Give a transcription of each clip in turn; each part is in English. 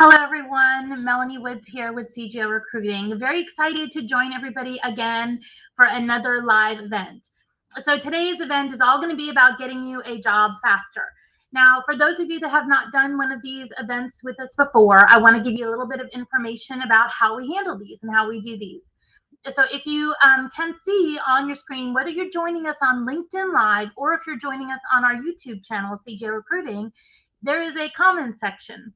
Hello everyone, Melanie Woods here with CGL Recruiting. Very excited to join everybody again for another live event. So today's event is all going to be about getting you a job faster. Now, for those of you that have not done one of these events with us before, I want to give you a little bit of information about how we handle these and how we do these. So if you can see on your screen, whether you're joining us on LinkedIn Live or if you're joining us on our YouTube channel, CGL Recruiting, there is a comment section.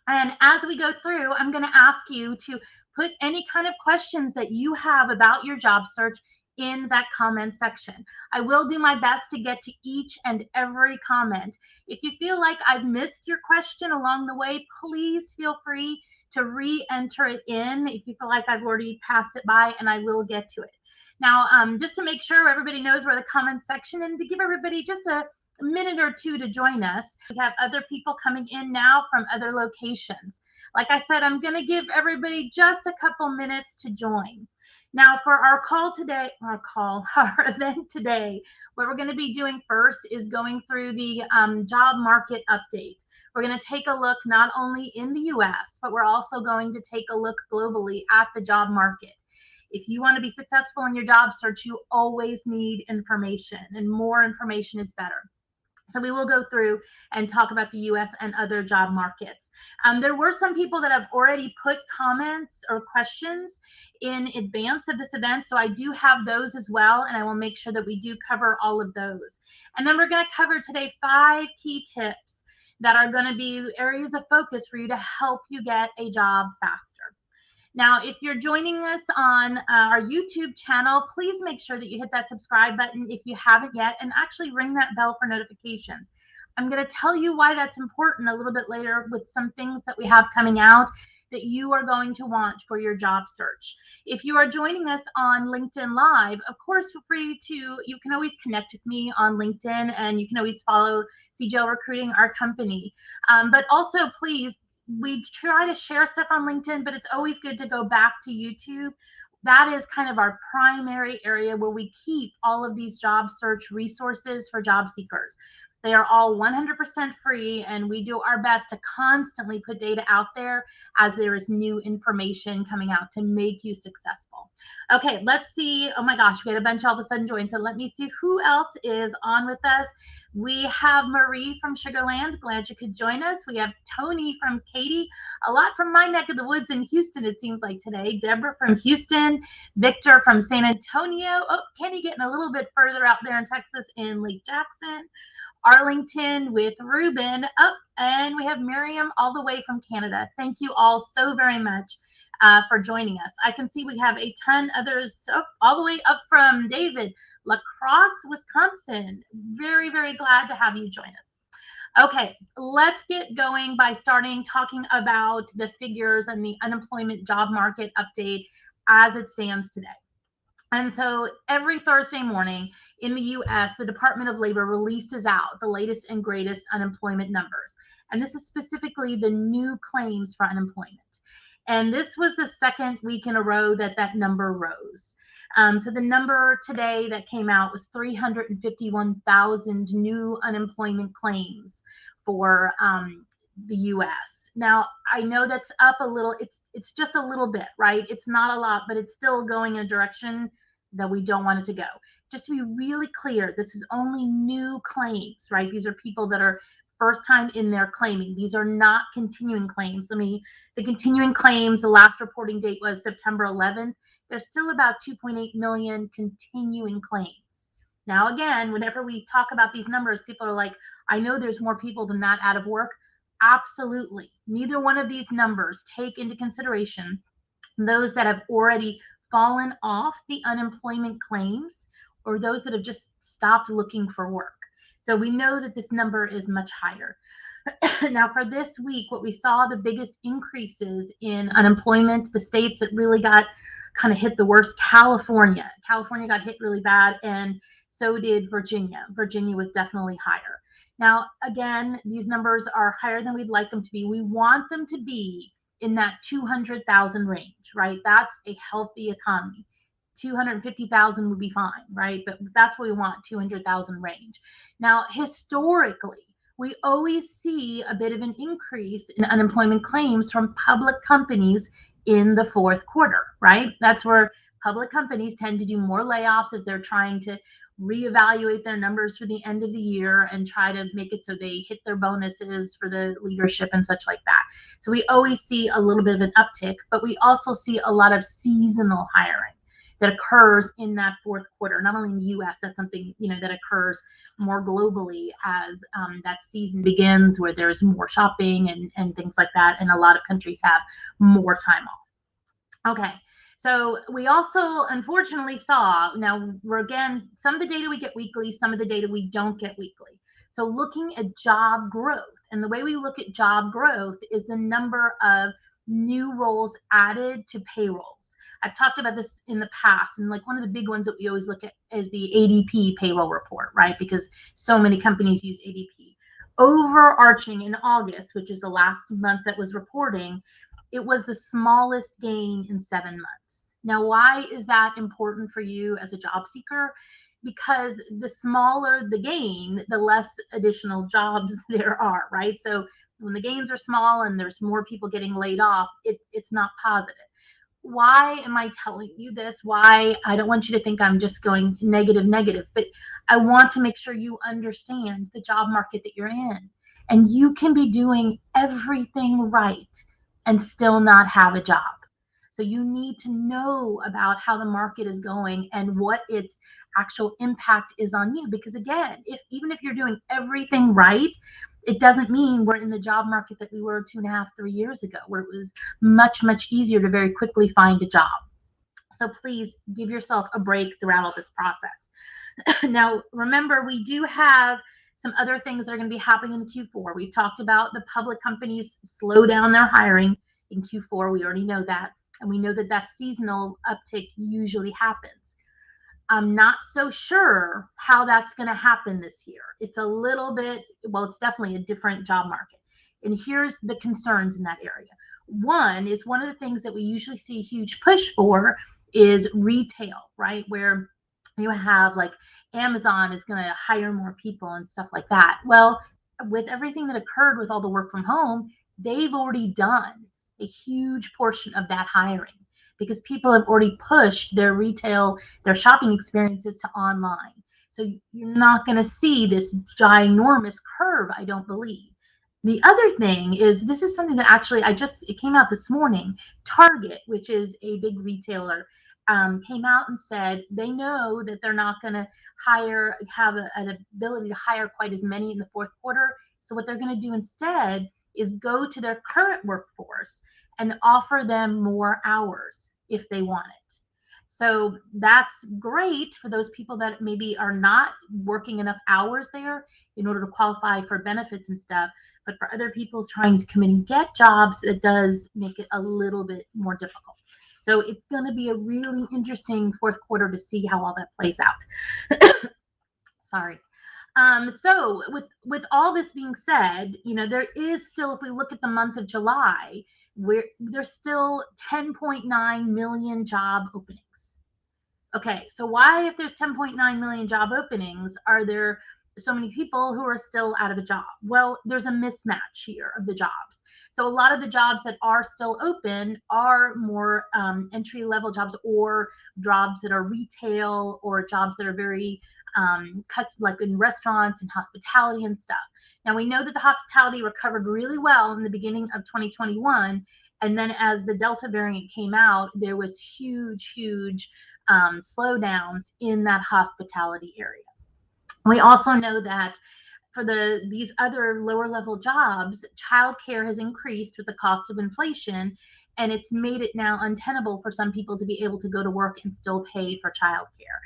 And as we go through, I'm going to ask you to put any kind of questions that you have about your job search in that comment section. I will do my best to get to each and every comment. If you feel like I've missed your question along the way, please feel free to re-enter it in if you feel like I've already passed it by, and I will get to it. Now, just to make sure everybody knows where the comment section, and to give everybody just a minute or two to join us. We have other people coming in now from other locations. Like I said, I'm going to give everybody just a couple minutes to join. Now, for our event today, what we're going to be doing first is going through the job market update. We're going to take a look not only in the US, but we're also going to take a look globally at the job market. If you want to be successful in your job search, you always need information, and more information is better. So we will go through and talk about the US and other job markets. There were some people that have already put comments or questions in advance of this event, so I do have those as well, and I will make sure that we do cover all of those. And then we're going to cover today 5 key tips that are going to be areas of focus for you to help you get a job faster. Now, if you're joining us on our YouTube channel, please make sure that you hit that subscribe button if you haven't yet, and actually ring that bell for notifications. I'm going to tell you why that's important a little bit later with some things that we have coming out that you are going to want for your job search. If you are joining us on LinkedIn Live, of course, feel free to, you can always connect with me on LinkedIn, and you can always follow CGL Recruiting, our company. But also, please, we try to share stuff on LinkedIn, but it's always good to go back to YouTube. That is kind of our primary area where we keep all of these job search resources for job seekers. They are all 100% free, and we do our best to constantly put data out there as there is new information coming out to make you successful. Okay, let's see. Oh my gosh, we had a bunch all of a sudden join. So let me see who else is on with us. We have Marie from Sugarland. Glad you could join us. We have Tony from Katy. A lot from my neck of the woods in Houston, it seems like today. Deborah from Houston. Victor from San Antonio. Oh, Kenny getting a little bit further out there in Texas in Lake Jackson. Arlington with Ruben. And we have Miriam all the way from Canada. Thank you all so very much for joining us. I can see we have a ton others all the way up from David, La Crosse, Wisconsin. Very, very glad to have you join us. Okay, let's get going by talking about the figures and the unemployment job market update as it stands today. And so every Thursday morning in the US, the Department of Labor releases out the latest and greatest unemployment numbers. And this is specifically the new claims for unemployment. And this was the second week in a row that that number rose. So the number today that came out was 351,000 new unemployment claims for the US. Now, I know that's up a little. It's just a little bit, right? It's not a lot, but it's still going in a direction that we don't want it to go. Just to be really clear, this is only new claims, right? These are people that are first time in their claiming. These are not continuing claims. The continuing claims, the last reporting date was September 11th. There's still about 2.8 million continuing claims. Now, again, whenever we talk about these numbers, people are like, I know there's more people than that out of work. Absolutely. Neither one of these numbers take into consideration those that have already fallen off the unemployment claims or those that have just stopped looking for work. So we know that this number is much higher. Now, for this week, what we saw the biggest increases in unemployment, the states that really got kind of hit the worst, California. California got hit really bad, and so did Virginia. Virginia was definitely higher. Now, again, these numbers are higher than we'd like them to be. We want them to be in that 200,000 range, right? That's a healthy economy. 250,000 would be fine, right? But that's what we want, 200,000 range. Now, historically, we always see a bit of an increase in unemployment claims from public companies in the fourth quarter, right? That's where public companies tend to do more layoffs as they're trying to reevaluate their numbers for the end of the year and try to make it so they hit their bonuses for the leadership and such like that. So we always see a little bit of an uptick, but we also see a lot of seasonal hiring that occurs in that fourth quarter. Not only in the U.S., that's something that occurs more globally as that season begins, where there's more shopping and things like that, and a lot of countries have more time off. Okay, so we also unfortunately saw, now we're again, some of the data we get weekly, some of the data we don't get weekly. So looking at job growth, and the way we look at job growth is the number of new roles added to payrolls. I've talked about this in the past, and like one of the big ones that we always look at is the ADP payroll report, right? Because so many companies use ADP. Overarching in August, which is the last month that was reporting, it was the smallest gain in 7 months. Now, why is that important for you as a job seeker? Because the smaller the gain, the less additional jobs there are, right? So when the gains are small and there's more people getting laid off, it's not positive. Why am I telling you this? Why? I don't want you to think I'm just going negative, but I want to make sure you understand the job market that you're in. And you can be doing everything right and still not have a job. So you need to know about how the market is going and what its actual impact is on you. Because again, even if you're doing everything right, it doesn't mean we're in the job market that we were 2.5, 3 years ago, where it was much, much easier to very quickly find a job. So please give yourself a break throughout all this process. Now, remember, we do have some other things that are going to be happening in Q4. We've talked about the public companies slow down their hiring in Q4. We already know that. And we know that that seasonal uptick usually happens. I'm not so sure how that's going to happen this year. It's a little bit, well, it's definitely a different job market. And here's the concerns in that area. One is, one of the things that we usually see a huge push for is retail, right? Where you have like Amazon is going to hire more people and stuff like that. Well, with everything that occurred with all the work from home, they've already done a huge portion of that hiring, because people have already pushed their retail, their shopping experiences to online. So you're not going to see this ginormous curve, I don't believe. The other thing is, this is something that actually it came out this morning. Target, which is a big retailer, came out and said they know that they're not going to have an ability to hire quite as many in the fourth quarter. So what they're going to do instead is go to their current workforce and offer them more hours if they want it. So that's great for those people that maybe are not working enough hours there in order to qualify for benefits and stuff. But for other people trying to come in and get jobs, it does make it a little bit more difficult. So it's going to be a really interesting fourth quarter to see how all that plays out. Sorry. So with all this being said, there is still, if we look at the month of July, there's still 10.9 million job openings. Okay, so why, if there's 10.9 million job openings, are there so many people who are still out of a job? Well, there's a mismatch here of the jobs. So a lot of the jobs that are still open are more entry-level jobs, or jobs that are retail, or jobs that are very like in restaurants and hospitality and stuff. Now, we know that the hospitality recovered really well in the beginning of 2021. And then as the Delta variant came out, there was huge slowdowns in that hospitality area. We also know that for these other lower level jobs, childcare has increased with the cost of inflation, and it's made it now untenable for some people to be able to go to work and still pay for childcare.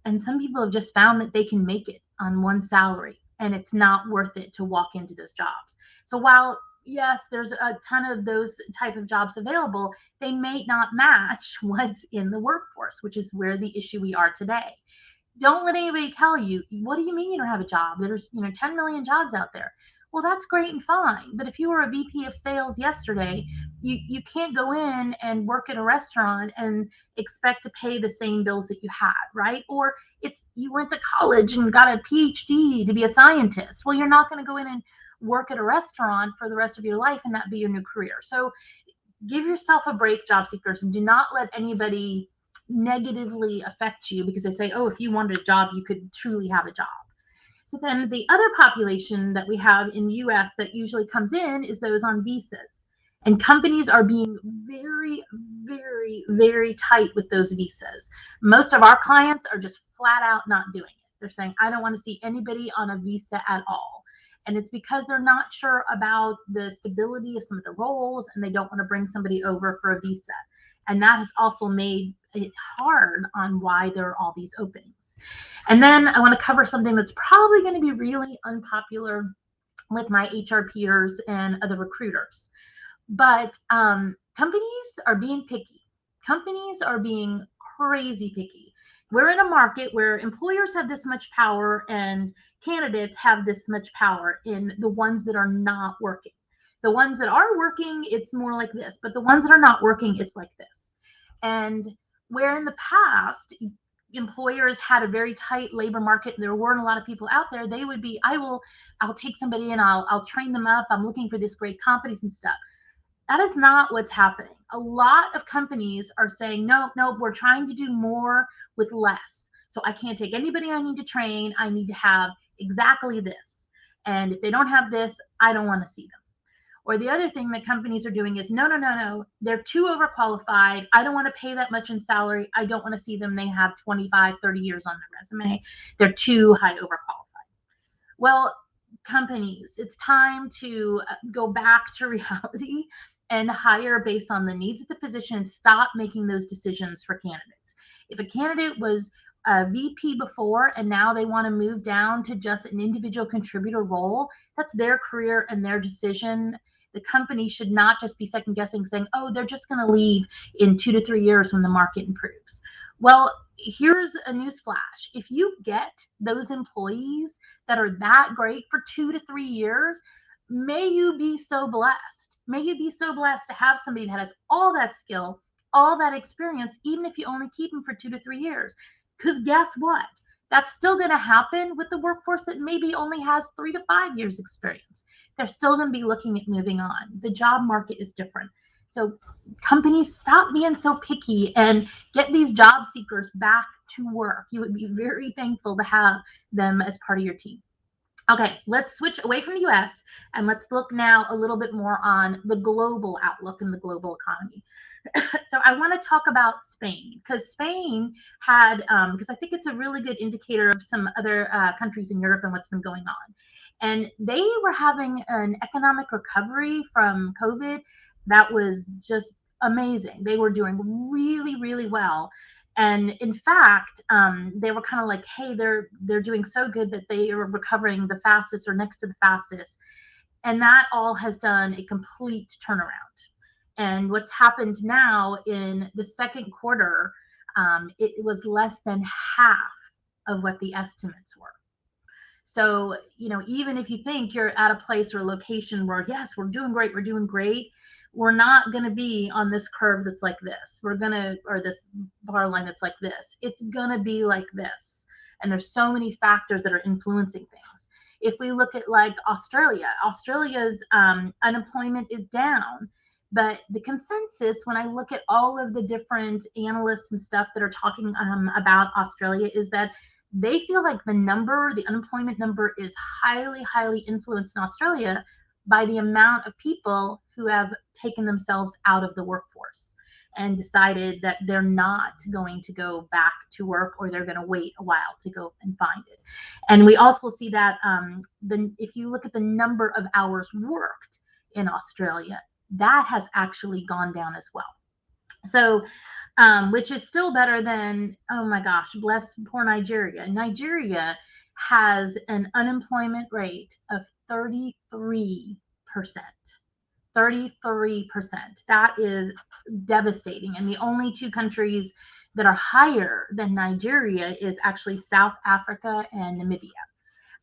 And some people have just found that they can make it on one salary, and it's not worth it to walk into those jobs. So while yes, there's a ton of those type of jobs available, they may not match what's in the workforce, which is where the issue we are today. Don't let anybody tell you, what do you mean you don't have a job? There's 10 million jobs out there. Well, that's great and fine. But if you were a VP of sales yesterday, you can't go in and work at a restaurant and expect to pay the same bills that you had, right? Or it's you went to college and got a PhD to be a scientist. Well, you're not going to go in and work at a restaurant for the rest of your life and that be your new career. So give yourself a break, job seekers, and do not let anybody negatively affect you because they say, oh, if you wanted a job, you could truly have a job. So then the other population that we have in the US that usually comes in is those on visas. And companies are being very, very, very tight with those visas. Most of our clients are just flat out not doing it. They're saying, I don't want to see anybody on a visa at all. And it's because they're not sure about the stability of some of the roles and they don't want to bring somebody over for a visa. And that has also made it hard on why there are all these openings. And then I want to cover something that's probably going to be really unpopular with my HR peers and other recruiters. But companies are being picky. Companies are being crazy picky. We're in a market where employers have this much power and candidates have this much power in the ones that are not working. The ones that are working, it's more like this, but the ones that are not working, it's like this. And where in the past, employers had a very tight labor market and there weren't a lot of people out there, they would be, I'll take somebody and I'll train them up. I'm looking for this great competence and stuff. That is not what's happening. A lot of companies are saying, no, we're trying to do more with less. So I can't take anybody I need to train. I need to have exactly this. And if they don't have this, I don't want to see them. Or the other thing that companies are doing is, no, they're too overqualified. I don't want to pay that much in salary. I don't want to see them. They have 25, 30 years on their resume. They're too high overqualified. Well, companies, it's time to go back to reality and hire based on the needs of the position. Stop making those decisions for candidates. If a candidate was a VP before and now they want to move down to just an individual contributor role, that's their career and their decision. The company should not just be second guessing, saying, oh, they're just going to leave in 2 to 3 years when the market improves. Well, here's a news flash. If you get those employees that are that great for 2 to 3 years, may you be so blessed. May you be so blessed to have somebody that has all that skill, all that experience, even if you only keep them for 2 to 3 years. Because guess what? That's still going to happen with the workforce that maybe only has 3 to 5 years experience. They're still going to be looking at moving on. The job market is different. So companies, stop being so picky and get these job seekers back to work. You would be very thankful to have them as part of your team. Okay, let's switch away from the US and let's look now a little bit more on the global outlook and the global economy. So I want to talk about Spain because Spain had, because I think it's a really good indicator of some other countries in Europe and what's been going on. And they were having an economic recovery from COVID that was just amazing. They were doing really, really well. And in fact, they were kind of like, hey, they're doing so good that they are recovering the fastest or next to the fastest. And that all has done a complete turnaround. And what's happened now in the second quarter, it was less than half of what the estimates were. So, even if you think you're at a place or a location where, yes, we're doing great, we're not going to be on this curve that's like this. Or this bar line that's like this. It's going to be like this. And there's so many factors that are influencing things. If we look at like Australia's unemployment is down. But the consensus, when I look at all of the different analysts and stuff that are talking about Australia, is that they feel like the unemployment number is highly, highly influenced in Australia by the amount of people who have taken themselves out of the workforce and decided that they're not going to go back to work or they're going to wait a while to go and find it. And we also see that if you look at the number of hours worked in Australia, that has actually gone down as well. So, which is still better than, oh my gosh, bless poor Nigeria. Nigeria has an unemployment rate of 33%. 33%. That is devastating. And the only two countries that are higher than Nigeria is actually South Africa and Namibia.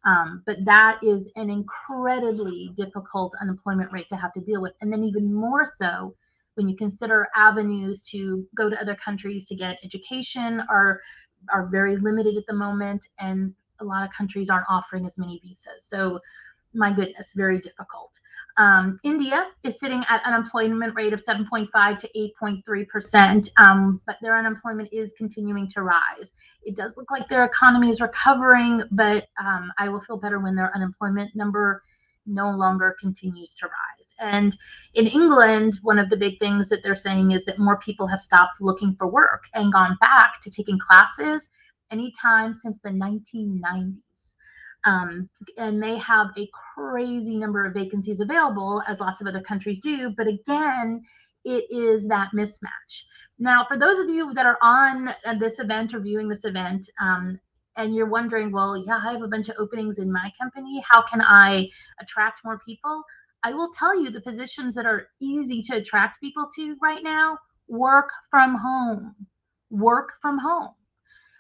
But that is an incredibly difficult unemployment rate to have to deal with. And then even more so when you consider avenues to go to other countries to get education are very limited at the moment, and a lot of countries aren't offering as many visas. So my goodness, very difficult. India is sitting at an unemployment rate of 7.5 to 8.3%, but their unemployment is continuing to rise. It does look like their economy is recovering, but I will feel better when their unemployment number no longer continues to rise. And in England, one of the big things that they're saying is that more people have stopped looking for work and gone back to taking classes anytime since the 1990s. And they have a crazy number of vacancies available, as lots of other countries do. But again, it is that mismatch. Now, for those of you that are on this event or viewing this event, and you're wondering, well, yeah, I have a bunch of openings in my company. How can I attract more people? I will tell you the positions that are easy to attract people to right now: work from home. Work from home.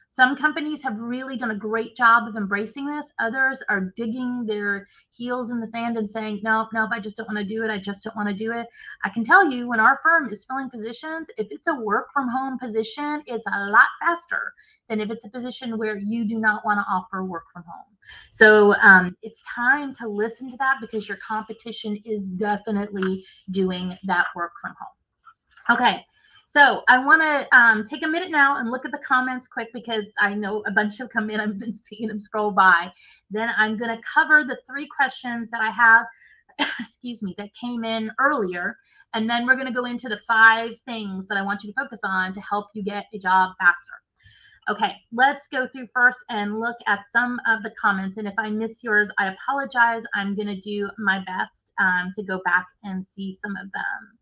Some companies have really done a great job of embracing this. Others are digging their heels in the sand and saying, nope, I just don't want to do it. I just don't want to do it. I can tell you, when our firm is filling positions, if it's a work from home position, it's a lot faster than if it's a position where you do not want to offer work from home. So it's time to listen to that, because your competition is definitely doing that work from home. Okay. So I want to take a minute now and look at the comments quick, because I know a bunch have come in. I've been seeing them scroll by. Then I'm going to cover the 3 questions that I have, excuse me, that came in earlier. And then we're going to go into the 5 things that I want you to focus on to help you get a job faster. Okay, let's go through first and look at some of the comments. And if I miss yours, I apologize. I'm going to do my best to go back and see some of them.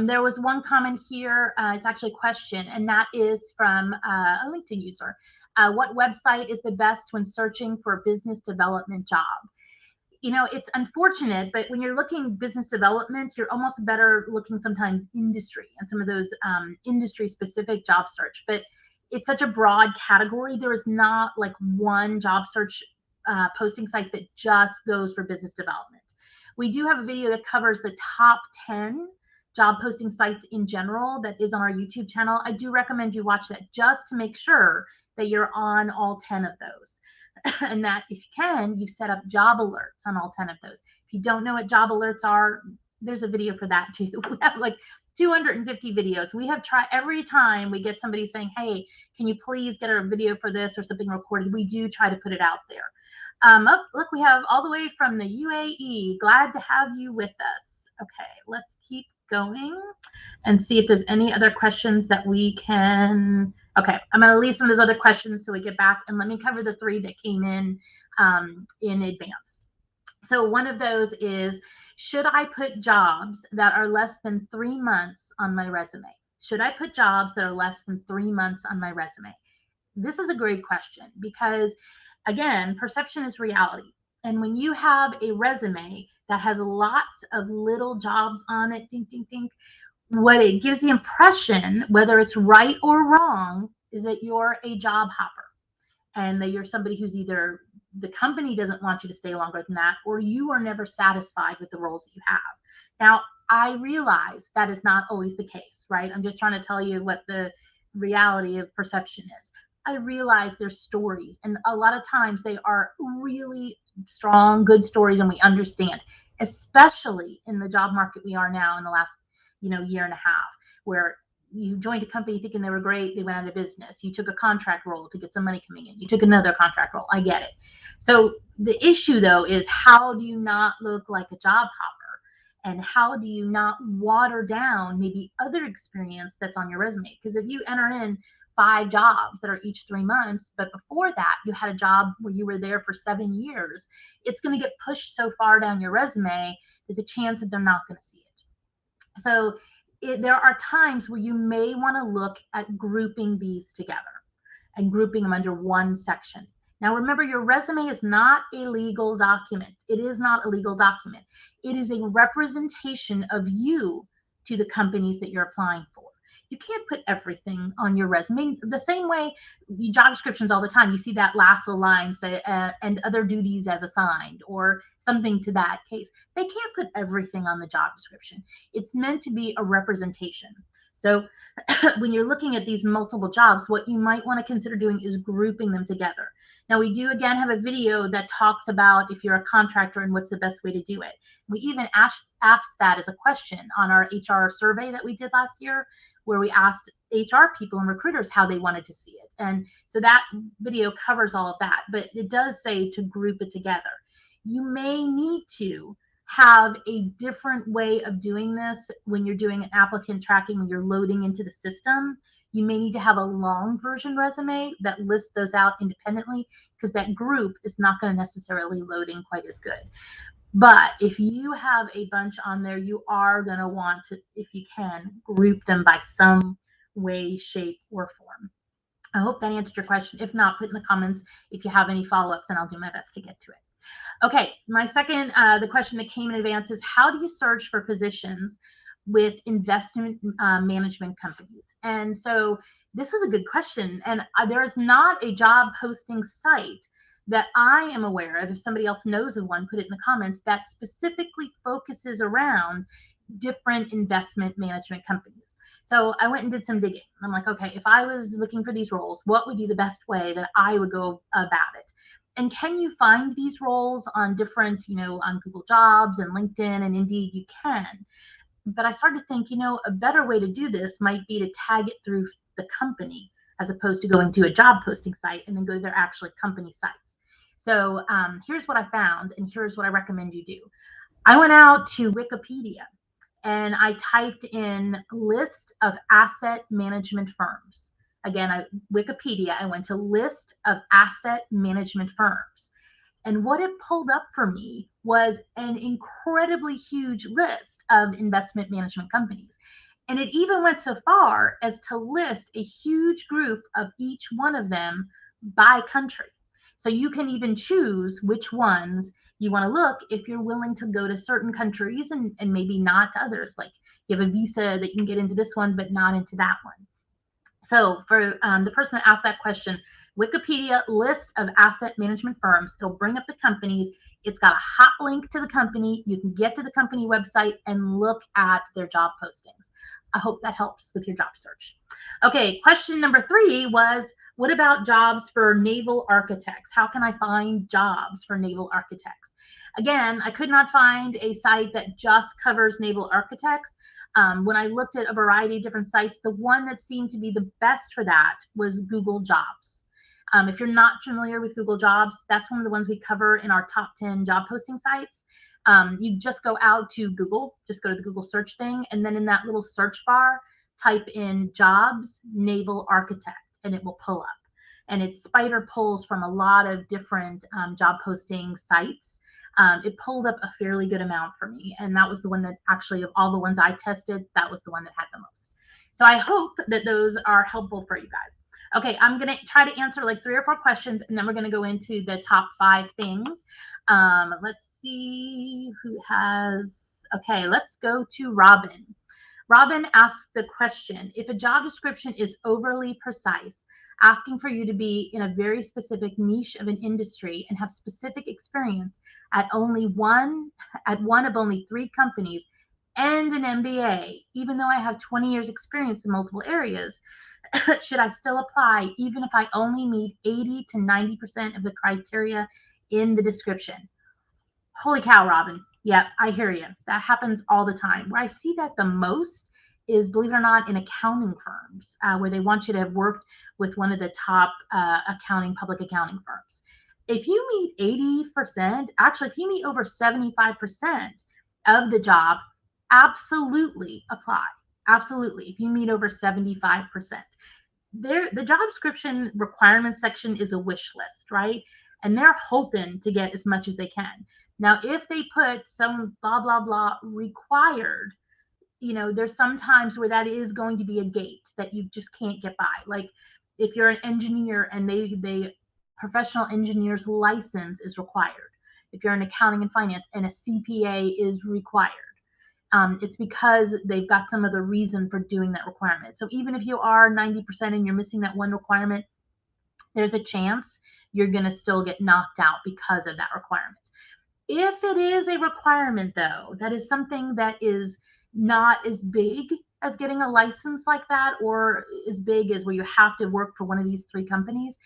There was one comment here, it's actually a question, and that is from a LinkedIn user. What website is the best when searching for a business development job? You know, it's unfortunate, but when you're looking business development, you're almost better looking sometimes industry and some of those industry-specific job search. But it's such a broad category. There is not like one job search posting site that just goes for business development. We do have a video that covers the top 10 job posting sites in general that is on our YouTube channel. I do recommend you watch that just to make sure that you're on all 10 of those. And that if you can, you set up job alerts on all 10 of those. If you don't know what job alerts are, there's a video for that too. We have like 250 videos. We have tried every time we get somebody saying, hey, can you please get a video for this or something recorded? We do try to put it out there. Oh, look, we have all the way from the UAE. Glad to have you with us. Okay, let's keep going and see if there's any other questions that we can. Okay, I'm going to leave some of those other questions till we get back, and let me cover the 3 that came in advance. So one of those is, should I put jobs that are less than 3 months on my resume? Should I put jobs that are less than 3 months on my resume? This is a great question, because again, perception is reality. And when you have a resume that has lots of little jobs on it, ding, ding, ding, what it gives the impression, whether it's right or wrong, is that you're a job hopper and that you're somebody who's either the company doesn't want you to stay longer than that, or you are never satisfied with the roles that you have. Now, I realize that is not always the case, right? I'm just trying to tell you what the reality of perception is. I realize there's stories, and a lot of times they are really strong, good stories, and we understand, especially in the job market we are now in the last, year and a half, where you joined a company thinking they were great, they went out of business. You took a contract role to get some money coming in. You took another contract role. I get it. So the issue, though, is how do you not look like a job hopper? And how do you not water down maybe other experience that's on your resume? Because if you enter in 5 jobs that are each 3 months, but before that you had a job where you were there for 7 years, it's going to get pushed so far down your resume, there's a chance that they're not going to see it. So there are times where you may want to look at grouping these together and grouping them under one section. Now, remember, your resume is not a legal document. It is not a legal document. It is a representation of you to the companies that you're applying for. You can't put everything on your resume. The same way, job descriptions all the time, you see that last little line say, and other duties as assigned, or something to that case. They can't put everything on the job description. It's meant to be a representation. So when you're looking at these multiple jobs, what you might want to consider doing is grouping them together. Now, we do again have a video that talks about if you're a contractor and what's the best way to do it. We even asked that as a question on our HR survey that we did last year, where we asked HR people and recruiters how they wanted to see it. And so that video covers all of that, but it does say to group it together. You may need to have a different way of doing this when you're doing an applicant tracking, when you're loading into the system. You may need to have a long version resume that lists those out independently, because that group is not going to necessarily load in quite as good. But if you have a bunch on there, you are going to want to, if you can, group them by some way, shape, or form. I hope that answered your question. If not, put in the comments if you have any follow-ups, and I'll do my best to get to it. Okay, my second, the question that came in advance is, how do you search for positions with investment management companies? And so this was a good question, and there is not a job posting site that I am aware of. If somebody else knows of one, put it in the comments, that specifically focuses around different investment management companies. So I went and did some digging. I'm like, okay, if I was looking for these roles, what would be the best way that I would go about it? And can you find these roles on different, on Google Jobs and LinkedIn and Indeed? You can. But I started to think, a better way to do this might be to tag it through the company, as opposed to going to a job posting site and then go to their actual company sites. So here's what I found, and here's what I recommend you do. I went out to Wikipedia and I typed in list of asset management firms. Again, Wikipedia, I went to list of asset management firms. And what it pulled up for me was an incredibly huge list of investment management companies. And it even went so far as to list a huge group of each one of them by country. So you can even choose which ones you want to look if you're willing to go to certain countries and maybe not to others. Like you have a visa that you can get into this one, but not into that one. So for the person that asked that question, Wikipedia list of asset management firms, it'll bring up the companies. It's got a hot link to the company. You can get to the company website and look at their job postings. I hope that helps with your job search. Okay, question number 3 was, what about jobs for naval architects? How can I find jobs for naval architects? Again, I could not find a site that just covers naval architects. When I looked at a variety of different sites, the one that seemed to be the best for that was Google Jobs. If you're not familiar with Google Jobs, that's one of the ones we cover in our top 10 job posting sites. You just go out to Google, just go to the Google search thing, and then in that little search bar, type in jobs naval architect, and it will pull up. And it spider pulls from a lot of different job posting sites. It pulled up a fairly good amount for me, and that was the one that actually, of all the ones I tested, that was the one that had the most. So I hope that those are helpful for you guys. Okay, I'm going to try to answer like 3 or 4 questions, and then we're going to go into the top 5 things. Let's see who has, okay, let's go to Robin. Robin asked the question, if a job description is overly precise, asking for you to be in a very specific niche of an industry and have specific experience at one of only 3 companies and an MBA, even though I have 20 years experience in multiple areas, should I still apply even if I only meet 80 to 90% of the criteria in the description? Holy cow, Robin. Yep, I hear you. That happens all the time. Where I see that the most is, believe it or not, in accounting firms, where they want you to have worked with one of the top public accounting firms. If you meet 80%, actually, if you meet over 75% of the job, absolutely apply. Absolutely. If you meet over 75%. The job description requirements section is a wish list, right? And they're hoping to get as much as they can. Now, if they put some blah, blah, blah required, there's some times where that is going to be a gate that you just can't get by. Like if you're an engineer and they professional engineer's license is required. If you're in accounting and finance and a CPA is required. it's because they've got some other reason for doing that requirement. So even if you are 90% and you're missing that one requirement, there's a chance you're going to still get knocked out because of that requirement. If it is a requirement, though, that is something that is not as big as getting a license like that, or as big as where you have to work for one of these 3 companies,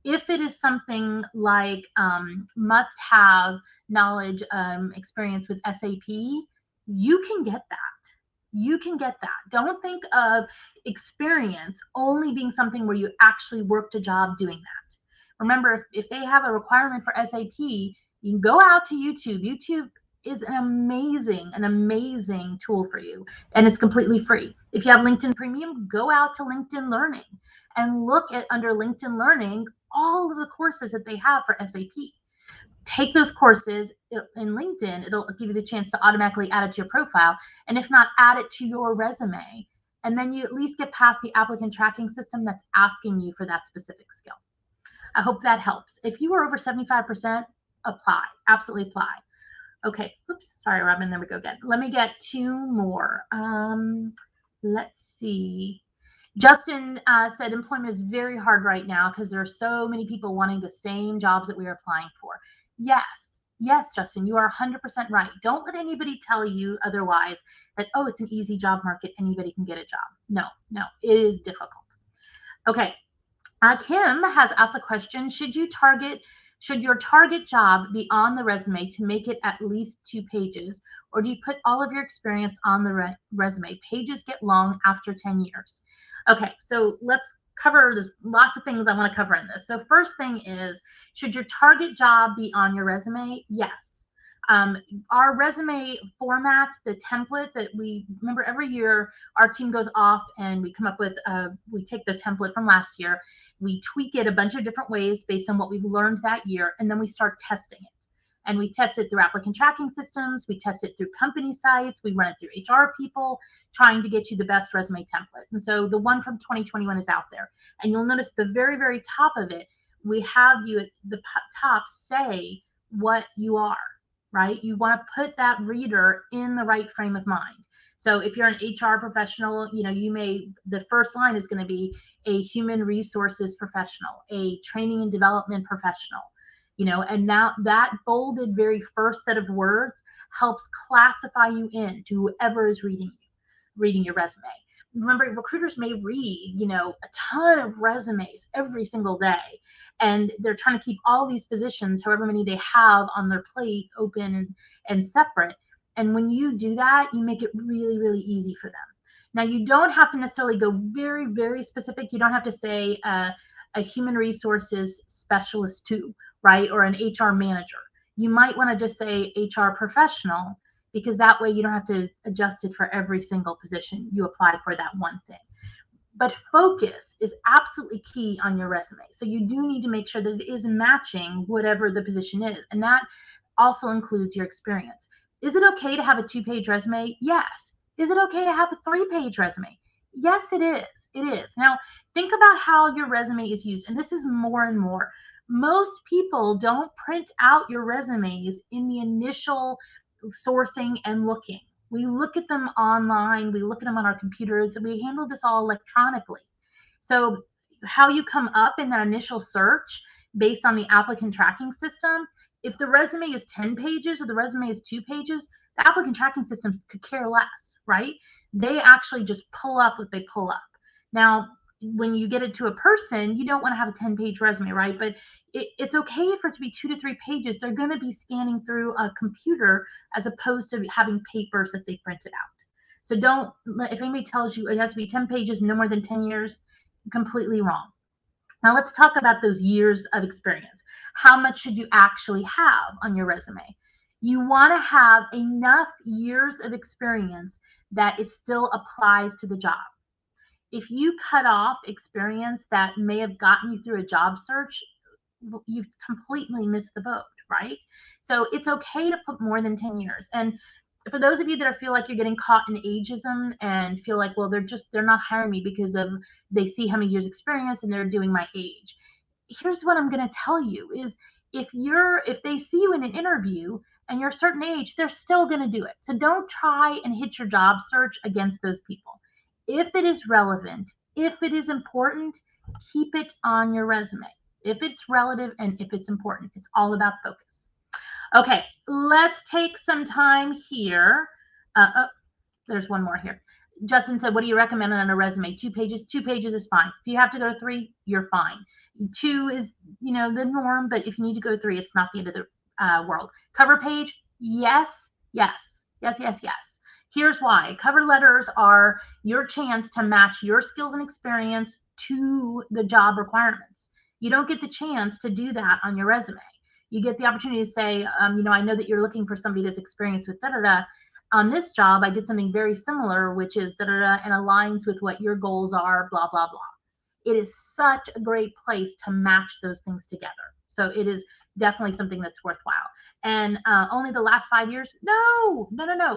if it is something like must have knowledge, experience with SAP, you can get that. You can get that. Don't think of experience only being something where you actually worked a job doing that. Remember, if they have a requirement for SAP, you can go out to YouTube. YouTube is an amazing tool for you, and it's completely free. If you have LinkedIn Premium, go out to LinkedIn Learning and look at under LinkedIn Learning all of the courses that they have for SAP. Take those courses in LinkedIn. It'll give you the chance to automatically add it to your profile, and if not, add it to your resume. And then you at least get past the applicant tracking system that's asking you for that specific skill. I hope that helps. If you are over 75%, apply. Absolutely apply. Okay. Oops. Sorry, Robin. There we go again. Let me get 2 more. Let's see. Justin said employment is very hard right now because there are so many people wanting the same jobs that we are applying for. Yes, Justin, you are 100% right. Don't let anybody tell you otherwise that, oh, it's an easy job market, anybody can get a job. No, it is difficult. Okay, Kim has asked the question, should your target job be on the resume to make it at least 2 pages, or do you put all of your experience on the resume? Pages get long after 10 years. Okay, so let's cover, there's lots of things I want to cover in this. So first thing is, should your target job be on your resume? Yes. Our resume format, the template that we, remember every year our team goes off and we come up with, we take the template from last year, we tweak it a bunch of different ways based on what we've learned that year, and then we start testing it. And we test it through applicant tracking systems, we test it through company sites, we run it through HR people, trying to get you the best resume template. And so the one from 2021 is out there. And you'll notice the very, very top of it, we have you at the top say what you are, right? You want to put that reader in the right frame of mind. So if you're an HR professional, you may, the first line is going to be a human resources professional, a training and development professional, and now that bolded very first set of words helps classify you into whoever is reading your resume. Remember, recruiters may read, a ton of resumes every single day, and they're trying to keep all these positions, however many they have on their plate, open and separate. And when you do that, you make it really, really easy for them. Now, you don't have to necessarily go very, very specific. You don't have to say a human resources specialist too, right? Or an HR manager. You might want to just say HR professional, because that way you don't have to adjust it for every single position you apply for that one thing. But focus is absolutely key on your resume. So you do need to make sure that it is matching whatever the position is. And that also includes your experience. Is it okay to have a 2-page resume? Yes. Is it okay to have a 3-page resume? Yes, it is. It is. Now, think about how your resume is used. And this is more and more. Most people don't print out your resumes in the initial sourcing and looking. We look at them online. We look at them on our computers. We handle this all electronically. So how you come up in that initial search based on the applicant tracking system, if the resume is 10 pages or the resume is 2 pages, the applicant tracking systems could care less, right? They actually just pull up what they pull up. Now, when you get it to a person, you don't want to have a 10-page resume, right? But it's okay for it to be 2 to 3 pages. They're going to be scanning through a computer as opposed to having papers that they printed out. So don't, if anybody tells you it has to be 10 pages, no more than 10 years, completely wrong. Now let's talk about those years of experience. How much should you actually have on your resume? You want to have enough years of experience that it still applies to the job. If you cut off experience that may have gotten you through a job search, you've completely missed the boat, right? So it's okay to put more than 10 years. And for those of you that feel like you're getting caught in ageism and feel like, well, they're not hiring me because of they see how many years experience and they're doing my age. Here's what I'm going to tell you is if they see you in an interview and you're a certain age, they're still going to do it. So don't try and hit your job search against those people. If it is relevant, if it is important, keep it on your resume. If it's relative and if it's important, it's all about focus. Okay, let's take some time here. There's one more here. Justin said, what do you recommend on a resume? 2 pages? 2 pages is fine. If you have to go to 3, you're fine. 2 is, the norm, but if you need to go to 3, it's not the end of the world. Cover page? Yes, yes, yes, yes, yes. Here's why. Cover letters are your chance to match your skills and experience to the job requirements. You don't get the chance to do that on your resume. You get the opportunity to say, I know that you're looking for somebody that's experienced with da-da-da. On this job, I did something very similar, which is da-da-da, and aligns with what your goals are, blah, blah, blah. It is such a great place to match those things together. So it is definitely something that's worthwhile. And only the last 5 years? No.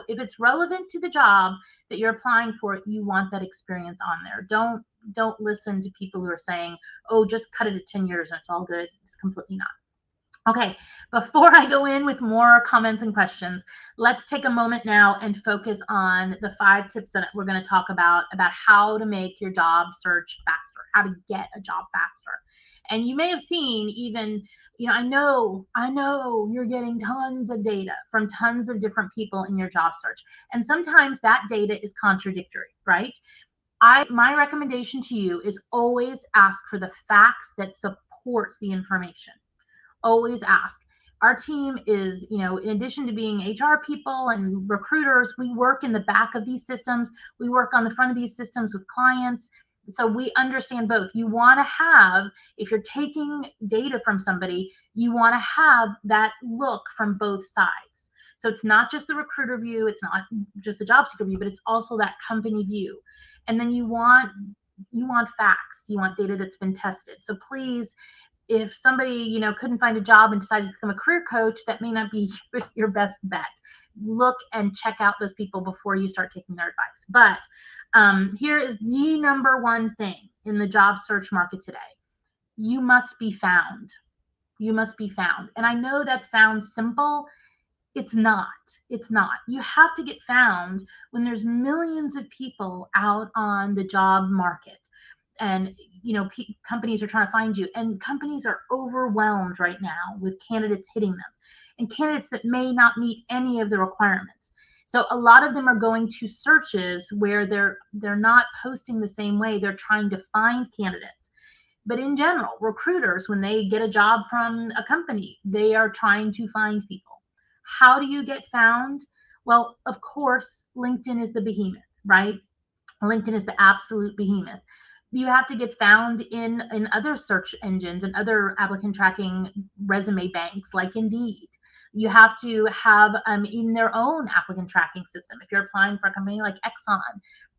If it's relevant to the job that you're applying for, you want that experience on there. Don't listen to people who are saying, oh, just cut it at 10 years and it's all good. It's completely not. Okay, before I go in with more comments and questions, let's take a moment now and focus on the 5 tips that we're going to talk about how to make your job search faster, how to get a job faster. And you may have seen even, I know you're getting tons of data from tons of different people in your job search. And sometimes that data is contradictory, right? My recommendation to you is always ask for the facts that support the information. Always ask. Our team is, in addition to being HR people and recruiters, we work in the back of these systems. We work on the front of these systems with clients. So we understand both. You want to have, if you're taking data from somebody, you want to have that look from both sides. So it's not just the recruiter view, it's not just the job seeker view, but it's also that company view. And then you want facts, you want data that's been tested. So please, if somebody, couldn't find a job and decided to become a career coach, that may not be your best bet. Look and check out those people before you start taking their advice. But here is the number one thing in the job search market today. You must be found. You must be found. And I know that sounds simple. It's not. It's not. You have to get found when there's millions of people out on the job market. And companies are trying to find you, and companies are overwhelmed right now with candidates hitting them, and candidates that may not meet any of the requirements. So a lot of them are going to searches where they're not posting the same way. They're trying to find candidates. But in general, recruiters, when they get a job from a company, they are trying to find people. How do you get found? Well, of course, LinkedIn is the behemoth, right? LinkedIn is the absolute behemoth. You have to get found in other search engines and other applicant tracking resume banks like Indeed. You have to have in their own applicant tracking system. If you're applying for a company like Exxon,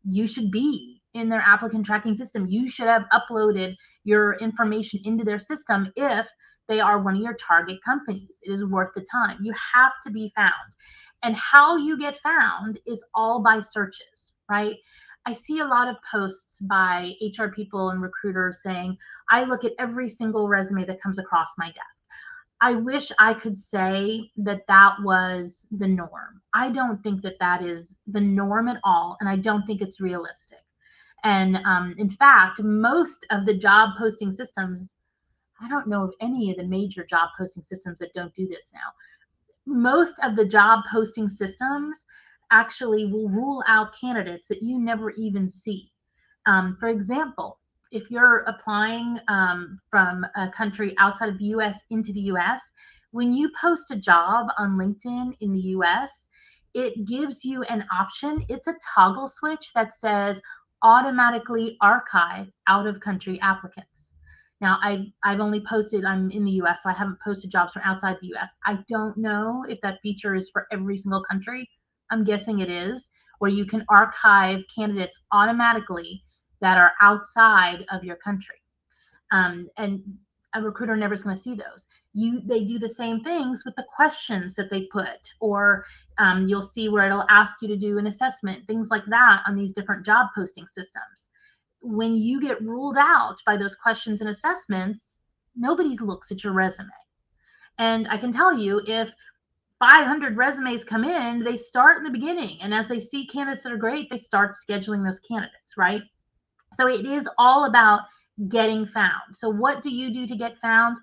you should be in their applicant tracking system. You should have uploaded your information into their system if they are one of your target companies. It is worth the time. You have to be found. And how you get found is all by searches, right? I see a lot of posts by HR people and recruiters saying, I look at every single resume that comes across my desk. I wish I could say that that was the norm. I don't think that that is the norm at all, and I don't think it's realistic. And in fact, most of the job posting systems, I don't know of any of the major job posting systems that don't do this now. Most of the job posting systems actually will rule out candidates that you never even see. For example, if you're applying from a country outside of the US into the US, when you post a job on LinkedIn in the US, it gives you an option. It's a toggle switch that says automatically archive out of country applicants. Now, I've only posted, I'm in the US, so I haven't posted jobs from outside the US. I don't know if that feature is for every single country. I'm guessing it is, where you can archive candidates automatically that are outside of your country. And a recruiter never is going to see those. They do the same things with the questions that they put, or you'll see where it'll ask you to do an assessment, things like that on these different job posting systems. When you get ruled out by those questions and assessments, nobody looks at your resume. And I can tell you, if 500 resumes come in, they start in the beginning. And as they see candidates that are great, they start scheduling those candidates, right? So it is all about getting found. So what do you do to get found?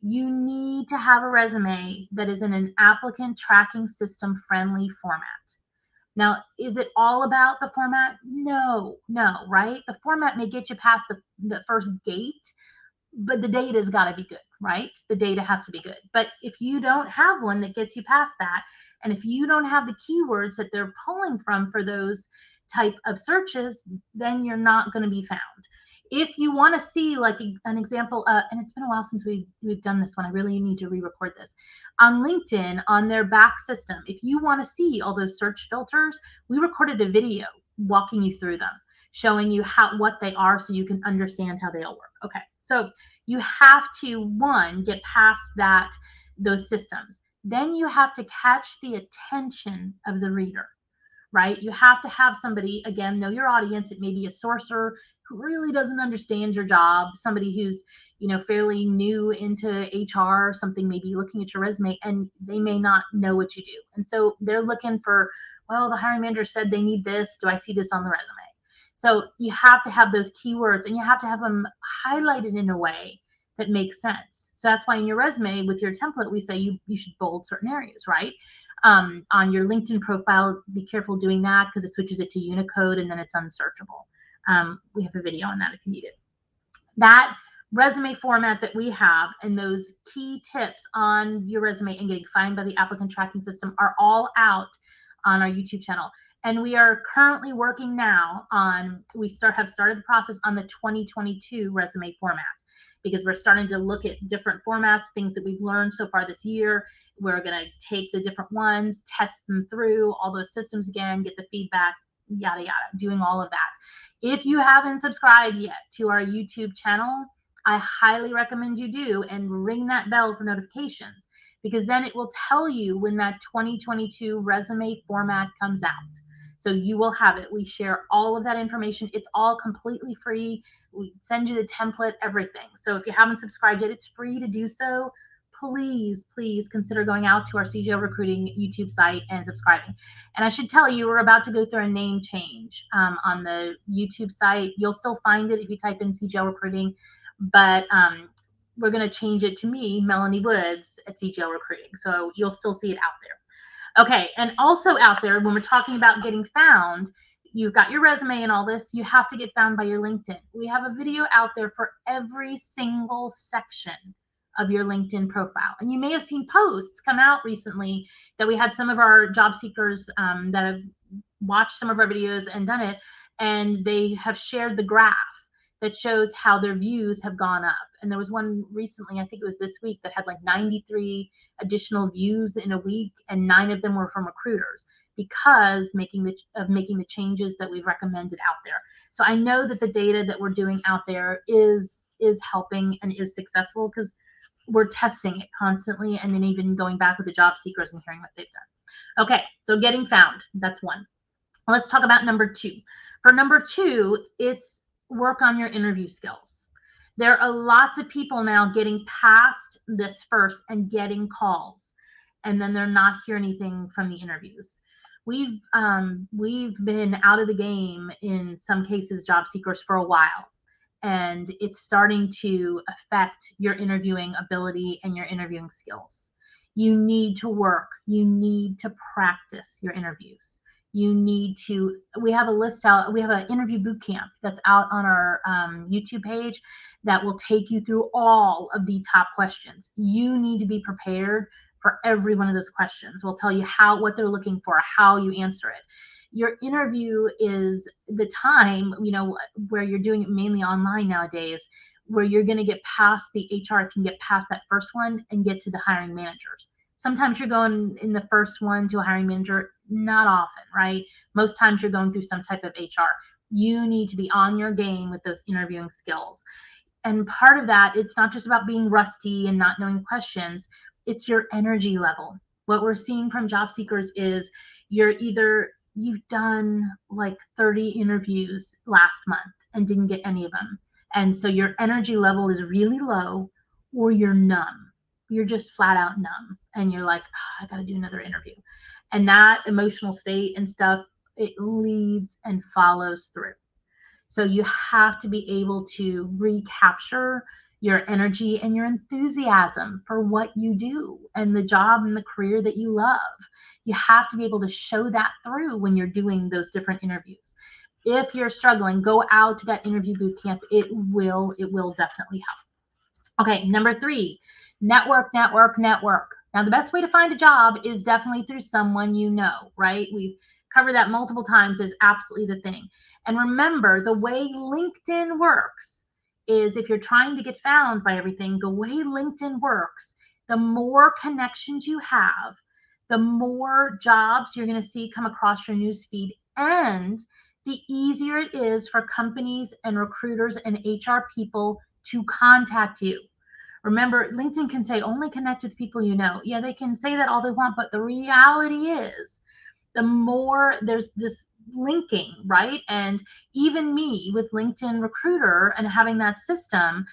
You need to have a resume that is in an applicant tracking system friendly format. Now, is it all about the format? No, right? The format may get you past the first gate, but the data's got to be good, right? The data has to be good. But if you don't have one that gets you past that, and if you don't have the keywords that they're pulling from for those type of searches, then you're not going to be found. If you want to see like an example, and it's been a while since we've done this one, I really need to re-record this. On LinkedIn, on their back system, if you want to see all those search filters, we recorded a video walking you through them, showing you what they are so you can understand how they all work. Okay, so you have to, one, get past those systems. Then you have to catch the attention of the reader, right? You have to have somebody, again, know your audience. It may be a sourcer who really doesn't understand your job, somebody who's, fairly new into HR or something, maybe looking at your resume, and they may not know what you do. And so they're looking for, well, the hiring manager said they need this. Do I see this on the resume? So you have to have those keywords, and you have to have them highlighted in a way that makes sense. So that's why in your resume with your template, we say you should bold certain areas, right? On your LinkedIn profile, be careful doing that because it switches it to Unicode and then it's unsearchable. We have a video on that if you need it. That resume format that we have and those key tips on your resume and getting found by the applicant tracking system are all out on our YouTube channel. And we are currently working now on, have started the process on the 2022 resume format, because we're starting to look at different formats, things that we've learned so far this year. We're going to take the different ones, test them through all those systems again, get the feedback, yada, yada, doing all of that. If you haven't subscribed yet to our YouTube channel, I highly recommend you do, and ring that bell for notifications, because then it will tell you when that 2022 resume format comes out. So you will have it. We share all of that information. It's all completely free. We send you the template, everything. So if you haven't subscribed yet, it's free to do so. Please, please consider going out to our CGL Recruiting YouTube site and subscribing. And I should tell you, we're about to go through a name change on the YouTube site. You'll still find it if you type in CGL Recruiting, but we're going to change it to me, Melanie Woods, at CGL Recruiting. So you'll still see it out there. Okay, and also out there, when we're talking about getting found, you've got your resume and all this, you have to get found by your LinkedIn. We have a video out there for every single section of your LinkedIn profile. And you may have seen posts come out recently that we had some of our job seekers that have watched some of our videos and done it, and they have shared the graph that shows how their views have gone up. And there was one recently, I think it was this week, that had like 93 additional views in a week, and 9 of them were from recruiters, because making the changes that we've recommended out there. So I know that the data that we're doing out there is helping and is successful, because we're testing it constantly, and then even going back with the job seekers and hearing what they've done. Okay, so getting found, that's one. Let's talk about number 2. For number 2, it's work on your interview skills. There are lots of people now getting past this first and getting calls, and then they're not hearing anything from the interviews. We've been out of the game in some cases, job seekers, for a while, and it's starting to affect your interviewing ability and your interviewing skills. You need to work. You need to practice your interviews. We have a list out, we have an interview boot camp that's out on our YouTube page that will take you through all of the top questions. You need to be prepared for every one of those questions. We'll tell you what they're looking for, how you answer it. Your interview is the time, where you're doing it mainly online nowadays, where you're going to get past the HR, if you can get past that first one and get to the hiring managers. Sometimes you're going in the first one to a hiring manager, not often, right? Most times you're going through some type of HR. You need to be on your game with those interviewing skills. And part of that, it's not just about being rusty and not knowing questions, it's your energy level. What we're seeing from job seekers is you've done like 30 interviews last month and didn't get any of them. And so your energy level is really low, or you're numb. you're just flat out numb and you're like, oh, I got to do another interview. And that emotional state and stuff, it leads and follows through. So you have to be able to recapture your energy and your enthusiasm for what you do and the job and the career that you love. You have to be able to show that through when you're doing those different interviews. If you're struggling, go out to that interview boot camp. It will definitely help. Okay, number 3, network. Now, the best way to find a job is definitely through someone you know, right? We've covered that multiple times. Is absolutely the thing. And remember, the way LinkedIn works is if you're trying to get found by everything, the way LinkedIn works, the more connections you have, the more jobs you're going to see come across your newsfeed, and the easier it is for companies and recruiters and HR people to contact you. Remember, LinkedIn can say only connect with people you know. Yeah, they can say that all they want, but the reality is the more there's this linking, right? And even me with LinkedIn Recruiter and having that system,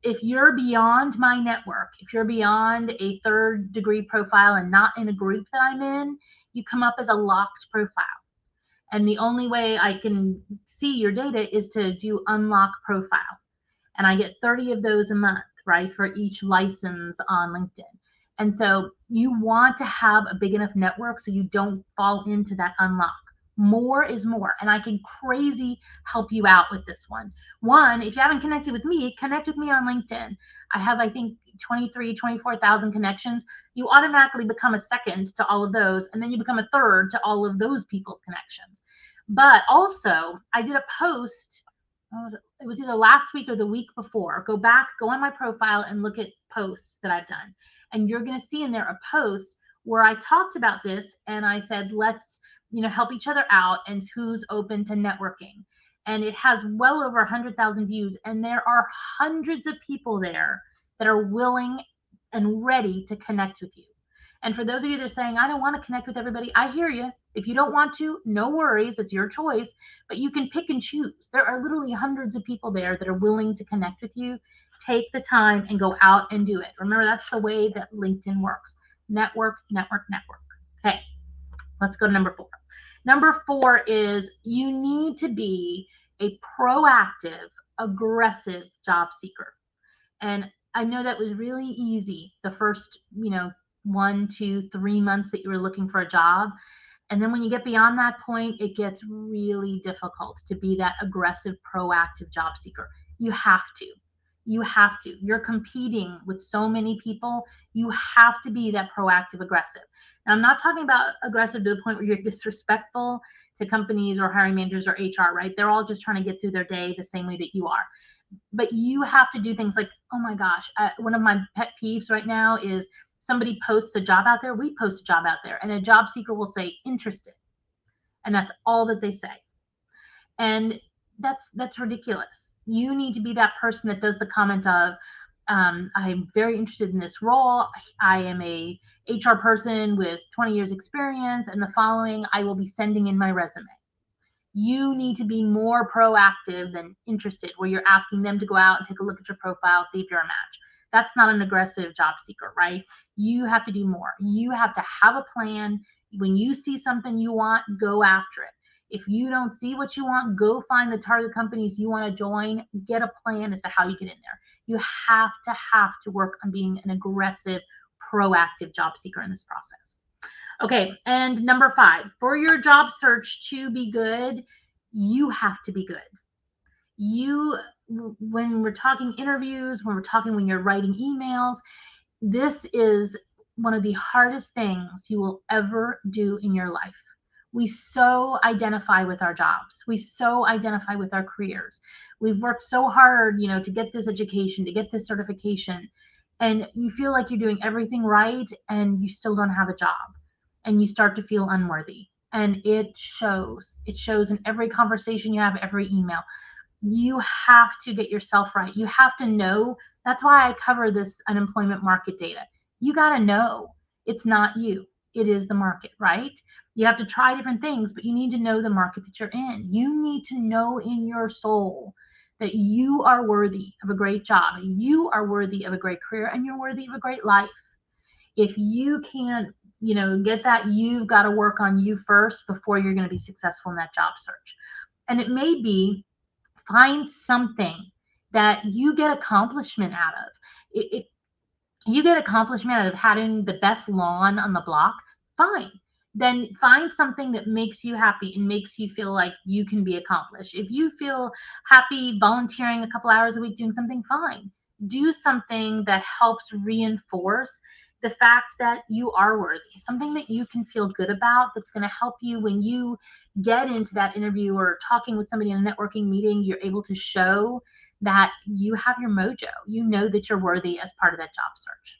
if you're beyond my network, if you're beyond a 3rd degree profile and not in a group that I'm in, you come up as a locked profile. And the only way I can see your data is to do unlock profile. And I get 30 of those a month, right, for each license on LinkedIn. And so you want to have a big enough network so you don't fall into that unlock. More is more, and I can crazy help you out with this one. One, if you haven't connected with me, connect with me on LinkedIn. I have, I think, 24,000 connections. You automatically become a second to all of those, and then you become a third to all of those people's connections. But also, I did a post, it was either last week or the week before. Go back, go on my profile and look at posts that I've done. And you're going to see in there a post where I talked about this and I said, let's, help each other out and who's open to networking. And it has well over 100,000 views. And there are hundreds of people there that are willing and ready to connect with you. And for those of you that are saying, I don't want to connect with everybody, I hear you. If you don't want to, no worries. It's your choice. But you can pick and choose. There are literally hundreds of people there that are willing to connect with you. Take the time and go out and do it. Remember, that's the way that LinkedIn works. Network. Okay, let's go to number 4. Number 4 is you need to be a proactive, aggressive job seeker. And I know that was really easy the first, 1, 2, 3 months that you were looking for a job. And then when you get beyond that point, it gets really difficult to be that aggressive, proactive job seeker. You have to. You're competing with so many people. You have to be that proactive, aggressive. Now, I'm not talking about aggressive to the point where you're disrespectful to companies or hiring managers or HR, right? They're all just trying to get through their day the same way that you are. But you have to do things like, oh my gosh, one of my pet peeves right now is somebody posts a job out there, we post a job out there, and a job seeker will say interested. And that's all that they say. And that's ridiculous. You need to be that person that does the comment of, I'm very interested in this role. I am a HR person with 20 years experience, and the following, I will be sending in my resume. You need to be more proactive than interested, where you're asking them to go out and take a look at your profile, see if you're a match. That's not an aggressive job seeker, right? You have to do more. You have to have a plan. When you see something you want, go after it. If you don't see what you want, go find the target companies you want to join. Get a plan as to how you get in there. You have to work on being an aggressive, proactive job seeker in this process. Okay, and number 5, for your job search to be good, you have to be good. When we're talking interviews, when you're writing emails, this is one of the hardest things you will ever do in your life. We so identify with our jobs. We so identify with our careers. We've worked so hard, to get this education, to get this certification, and you feel like you're doing everything right and you still don't have a job. And you start to feel unworthy. And it shows. It shows in every conversation you have, every email. You have to get yourself right. You have to know. That's why I cover this unemployment market data. You got to know it's not you. It is the market, right? You have to try different things, but you need to know the market that you're in. You need to know in your soul that you are worthy of a great job. You are worthy of a great career, and you're worthy of a great life. If you can't, get that, you've got to work on you first before you're going to be successful in that job search. And it may be, find something that you get accomplishment out of. If you get accomplishment out of having the best lawn on the block, fine. Then find something that makes you happy and makes you feel like you can be accomplished. If you feel happy volunteering a couple hours a week doing something, fine. Do something that helps reinforce the fact that you are worthy, something that you can feel good about, that's going to help you when you get into that interview or talking with somebody in a networking meeting. You're able to show that you have your mojo. You know that you're worthy as part of that job search.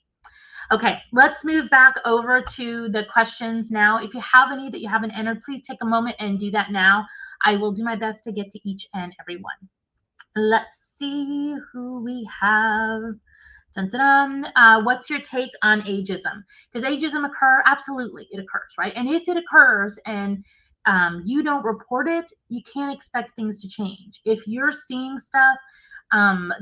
Okay, let's move back over to the questions now. If you have any that you haven't entered, please take a moment and do that now. I will do my best to get to each and every one. Let's see who we have. Dun, dun, dun. What's your take on ageism? Does ageism occur? Absolutely, it occurs, right? And if it occurs and you don't report it, you can't expect things to change. If you're seeing stuff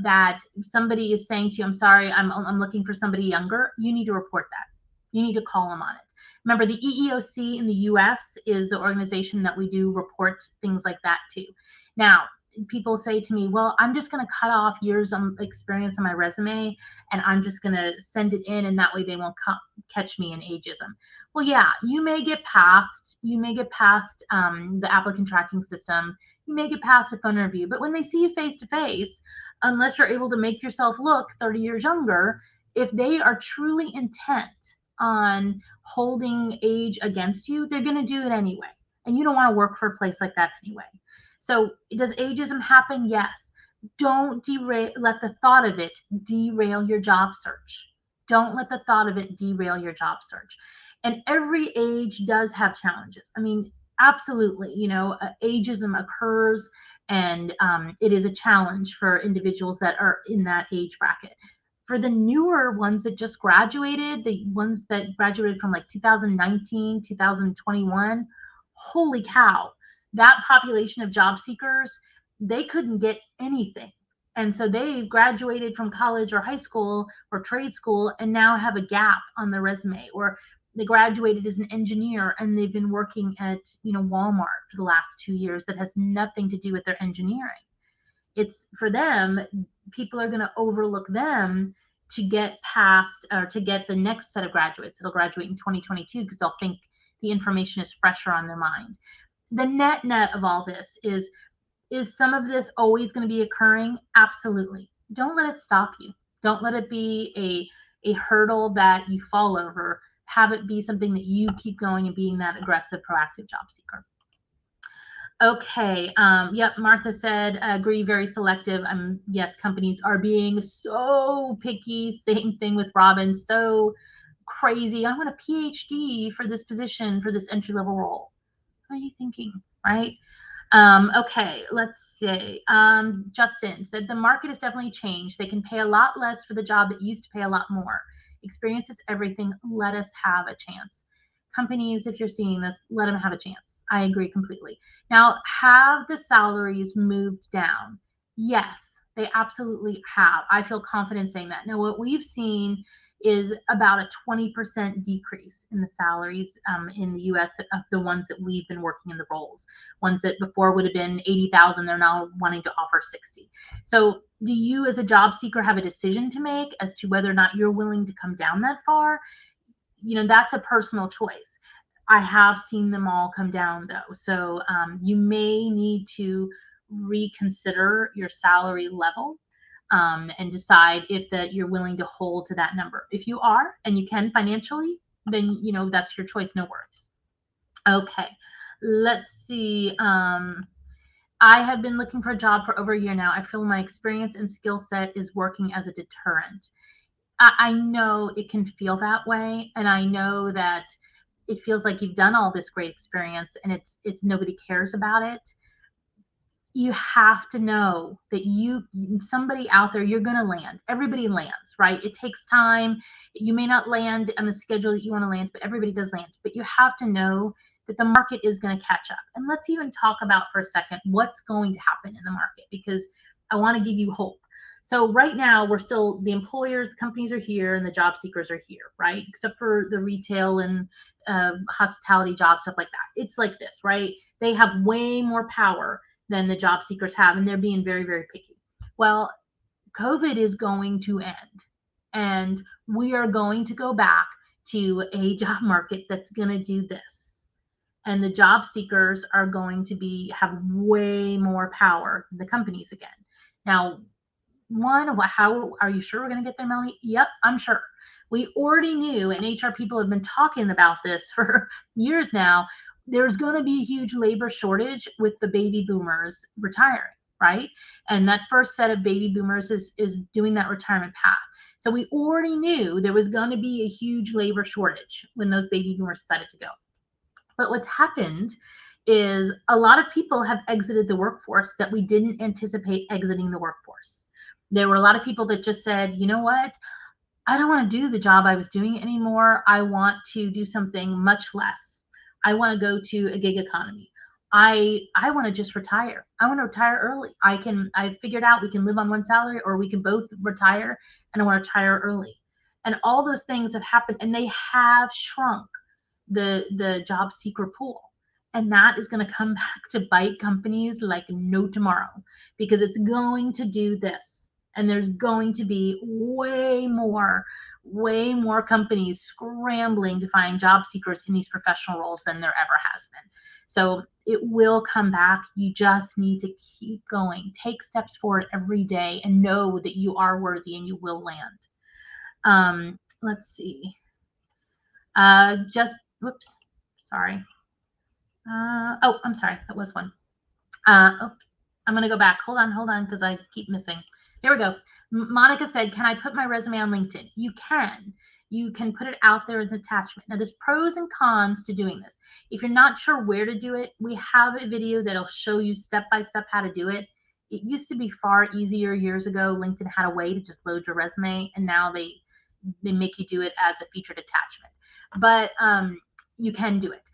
that somebody is saying to you, I'm sorry, I'm looking for somebody younger, you need to report that. You need to call them on it. Remember, the EEOC in the US is the organization that we do report things like that to. Now, people say to me, well, I'm just going to cut off years of experience on my resume and I'm just going to send it in, and that way they won't catch me in ageism. Well, yeah, you may get past the applicant tracking system. You may get past a phone interview, but when they see you face to face, unless you're able to make yourself look 30 years younger, if they are truly intent on holding age against you, they're going to do it anyway. And you don't want to work for a place like that anyway. So does ageism happen? Yes. Don't let the thought of it derail your job search. Don't let the thought of it derail your job search. And every age does have challenges. I mean, absolutely, ageism occurs, and it is a challenge for individuals that are in that age bracket. For the newer ones that just graduated, the ones that graduated from like 2019, 2021, holy cow, that population of job seekers, they couldn't get anything. And so they graduated from college or high school or trade school and now have a gap on their resume, or they graduated as an engineer and they've been working at Walmart for the last 2 years. That has nothing to do with their engineering. It's for them, people are going to overlook them to get past, or to get the next set of graduates that'll graduate in 2022, because they'll think the information is fresher on their mind. The net of all this is some of this always going to be occurring? Absolutely. Don't let it stop you. Don't let it be a hurdle that you fall over. Have it be something that you keep going and being that aggressive, proactive job seeker. Okay. Yep. Martha said, agree, very selective. Yes, companies are being so picky. Same thing with Robin. So crazy. I want a PhD for this position, for this entry-level role. What are you thinking, right? Okay, let's see. Justin said the market has definitely changed. They can pay a lot less for the job that used to pay a lot more. Experience is everything. Let us have a chance. Companies, if you're seeing this, let them have a chance. I agree completely. Now, have the salaries moved down? Yes, they absolutely have. I feel confident saying that. Now, what we've seen is about a 20% decrease in the salaries in the U.S. of the ones that we've been working in the roles. Ones that before would have been 80,000, they're now wanting to offer 60. So do you as a job seeker have a decision to make as to whether or not you're willing to come down that far? That's a personal choice. I have seen them all come down though. So you may need to reconsider your salary level and decide if that you're willing to hold to that number. If you are and you can financially, then that's your choice. No worries. Okay, let's see. I have been looking for a job for over a year now. I feel my experience and skill set is working as a deterrent. I know it can feel that way, and I know that it feels like you've done all this great experience and it's nobody cares about it. You have to know that somebody out there, you're going to land. Everybody lands, right? It takes time. You may not land on the schedule that you want to land, but everybody does land. But you have to know that the market is going to catch up. And let's even talk about for a second what's going to happen in the market, because I want to give you hope. So right now we're still, the employers, the companies are here and the job seekers are here, right? Except for the retail and hospitality jobs, stuff like that. It's like this, right? They have way more power than the job seekers have, and they're being very, very picky. Well, COVID is going to end, and we are going to go back to a job market that's going to do this. And the job seekers are going to have way more power than the companies again. Now, how are you sure we're going to get there, Melanie? Yep, I'm sure. We already knew, and HR people have been talking about this for years now. There's going to be a huge labor shortage with the baby boomers retiring, right? And that first set of baby boomers is doing that retirement path. So we already knew there was going to be a huge labor shortage when those baby boomers decided to go. But what's happened is a lot of people have exited the workforce that we didn't anticipate exiting the workforce. There were a lot of people that just said, you know what? I don't want to do the job I was doing anymore. I want to do something much less. I want to go to a gig economy. I want to just retire. I want to retire early. I figured out we can live on one salary, or we can both retire, and I want to retire early. And all those things have happened, and they have shrunk the job seeker pool. And that is going to come back to bite companies like no tomorrow, because it's going to do this. And there's going to be way more companies scrambling to find job seekers in these professional roles than there ever has been. So it will come back. You just need to keep going. Take steps forward every day and know that you are worthy and you will land. Let's see. Whoops, sorry. Oh, I'm sorry, that was one. I'm gonna go back. Hold on, because I keep missing. Here we go. Monica said, can I put my resume on LinkedIn? You can. You can put it out there as an attachment. Now, there's pros and cons to doing this. If you're not sure where to do it, we have a video that'll show you step-by-step how to do it. It used to be far easier years ago. LinkedIn had a way to just load your resume, and now they make you do it as a featured attachment. But you can do it.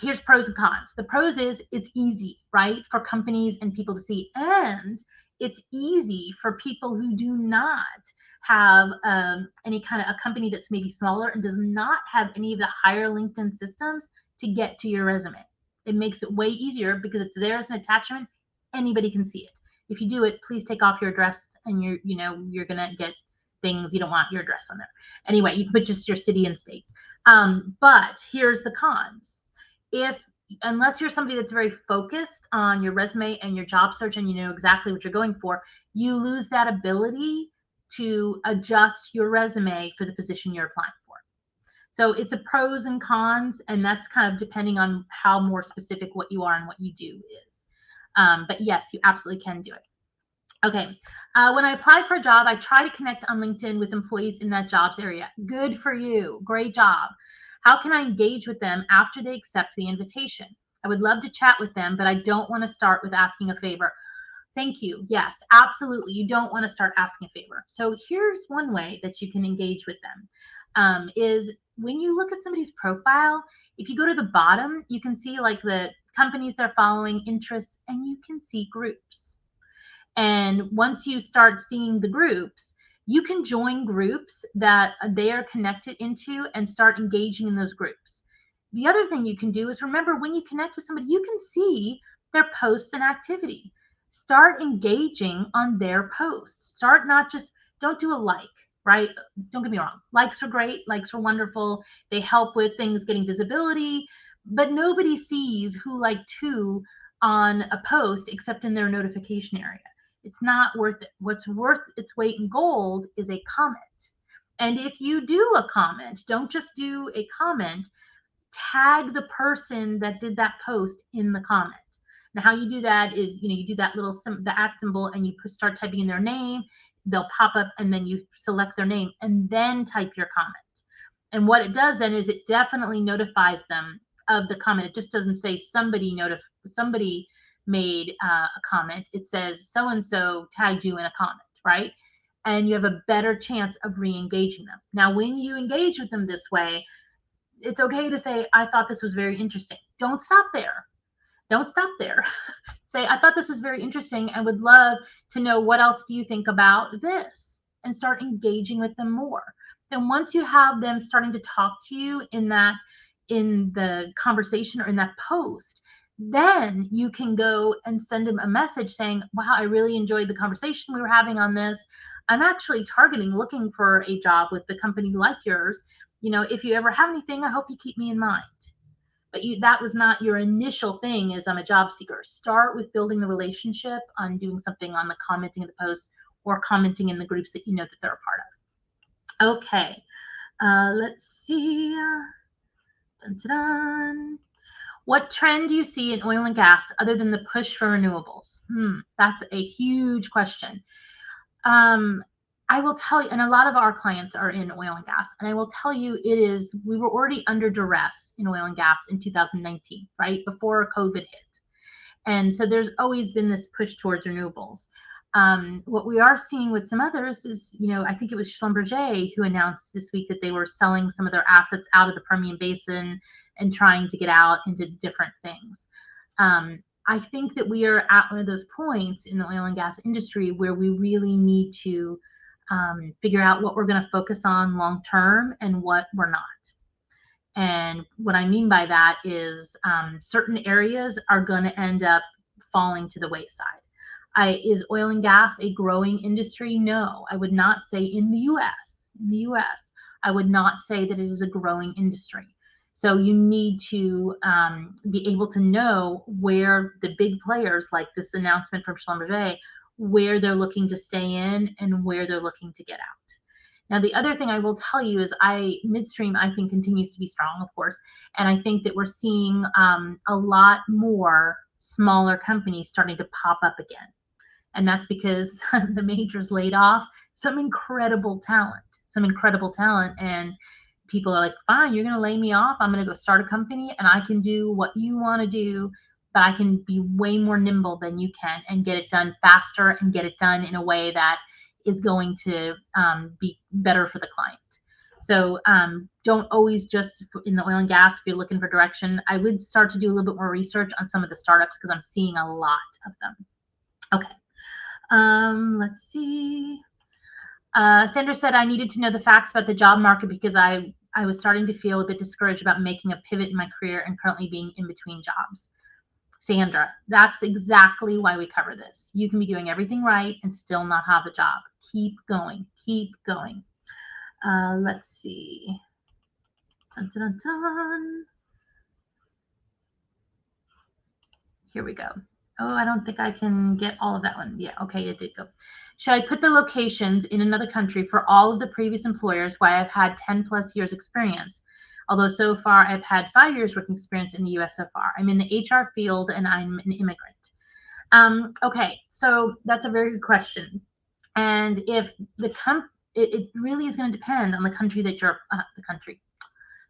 Here's pros and cons. The pros is it's easy, right, for companies and people to see, and it's easy for people who do not have any kind of a company that's maybe smaller and does not have any of the higher LinkedIn systems to get to your resume. It makes it way easier because it's there as an attachment. Anybody can see it. If you do it, please take off your address, and you're gonna get things you don't want your address on there. Anyway, you can put just your city and state. But here's the cons. Unless you're somebody that's very focused on your resume and your job search and you know exactly what you're going for, you lose that ability to adjust your resume for the position you're applying for. So it's a pros and cons, and that's kind of depending on how more specific what you are and what you do is. But yes, you absolutely can do it. Okay, when I apply for a job, I try to connect on LinkedIn with employees in that jobs area. Good for you. Great job. How can I engage with them after they accept the invitation? I would love to chat with them, but I don't want to start with asking a favor. Thank you. Yes, absolutely. You don't want to start asking a favor. So here's one way that you can engage with them, is when you look at somebody's profile, if you go to the bottom, you can see like the companies they're following, interests, and you can see groups. And once you start seeing the groups, you can join groups that they are connected into and start engaging in those groups. The other thing you can do is remember, when you connect with somebody, you can see their posts and activity. Start engaging on their posts. Don't do a like, right? Don't get me wrong. Likes are great. Likes are wonderful. They help with things getting visibility, but nobody sees who liked who on a post except in their notification area. It's not worth it. What's worth its weight in gold is a comment. And if you do a comment, don't just do a comment, tag the person that did that post in the comment. Now, how you do that is, you do that little the @ symbol, and you start typing in their name. They'll pop up, and then you select their name and then type your comment. And what it does then is it definitely notifies them of the comment. It just doesn't say somebody made a comment. It says so-and-so tagged you in a comment, right? And you have a better chance of re-engaging them. Now, when you engage with them this way, it's okay to say, I thought this was very interesting. Don't stop there. Don't stop there. Say, I thought this was very interesting and would love to know what else do you think about this, and start engaging with them more. And once you have them starting to talk to you in the conversation or in that post, then you can go and send them a message saying, wow, I really enjoyed the conversation we were having on this. I'm actually looking for a job with the company like yours. If you ever have anything, I hope you keep me in mind. But that was not your initial thing as I'm a job seeker. Start with building the relationship on doing something on the commenting of the posts or commenting in the groups that you know that they're a part of. Okay, let's see. Dun, dun, dun. What trend do you see in oil and gas other than the push for renewables? That's a huge question. I will tell you, and a lot of our clients are in oil and gas, and I will tell you we were already under duress in oil and gas in 2019, right? Before COVID hit. And so there's always been this push towards renewables. What we are seeing with some others is, I think it was Schlumberger who announced this week that they were selling some of their assets out of the Permian Basin and trying to get out into different things. I think that we are at one of those points in the oil and gas industry where we really need to figure out what we're going to focus on long term and what we're not. And what I mean by that is certain areas are going to end up falling to the wayside. Is oil and gas a growing industry? No, I would not say in the US, I would not say that it is a growing industry. So you need to be able to know where the big players, like this announcement from Schlumberger, where they're looking to stay in and where they're looking to get out. Now, the other thing I will tell you is midstream, I think, continues to be strong, of course. And I think that we're seeing a lot more smaller companies starting to pop up again. And that's because the majors laid off some incredible talent. And people are like, fine, you're going to lay me off. I'm going to go start a company and I can do what you want to do, but I can be way more nimble than you can and get it done faster and get it done in a way that is going to be better for the client. So don't always just in the oil and gas, if you're looking for direction, I would start to do a little bit more research on some of the startups because I'm seeing a lot of them. Okay, let's see. Sandra said I needed to know the facts about the job market because I was starting to feel a bit discouraged about making a pivot in my career and currently being in between jobs. Sandra, that's exactly why we cover this. You can be doing everything right and still not have a job. Keep going. Keep going. Let's see. Dun, dun, dun, dun. Here we go. Oh, I don't think I can get all of that one. Yeah, okay, it did go. Should I put the locations in another country for all of the previous employers why I've had 10 plus years experience? Although so far I've had 5 years working experience in the US so far. I'm in the HR field and I'm an immigrant. Okay, so that's a very good question. And if it really is going to depend on the country that you're,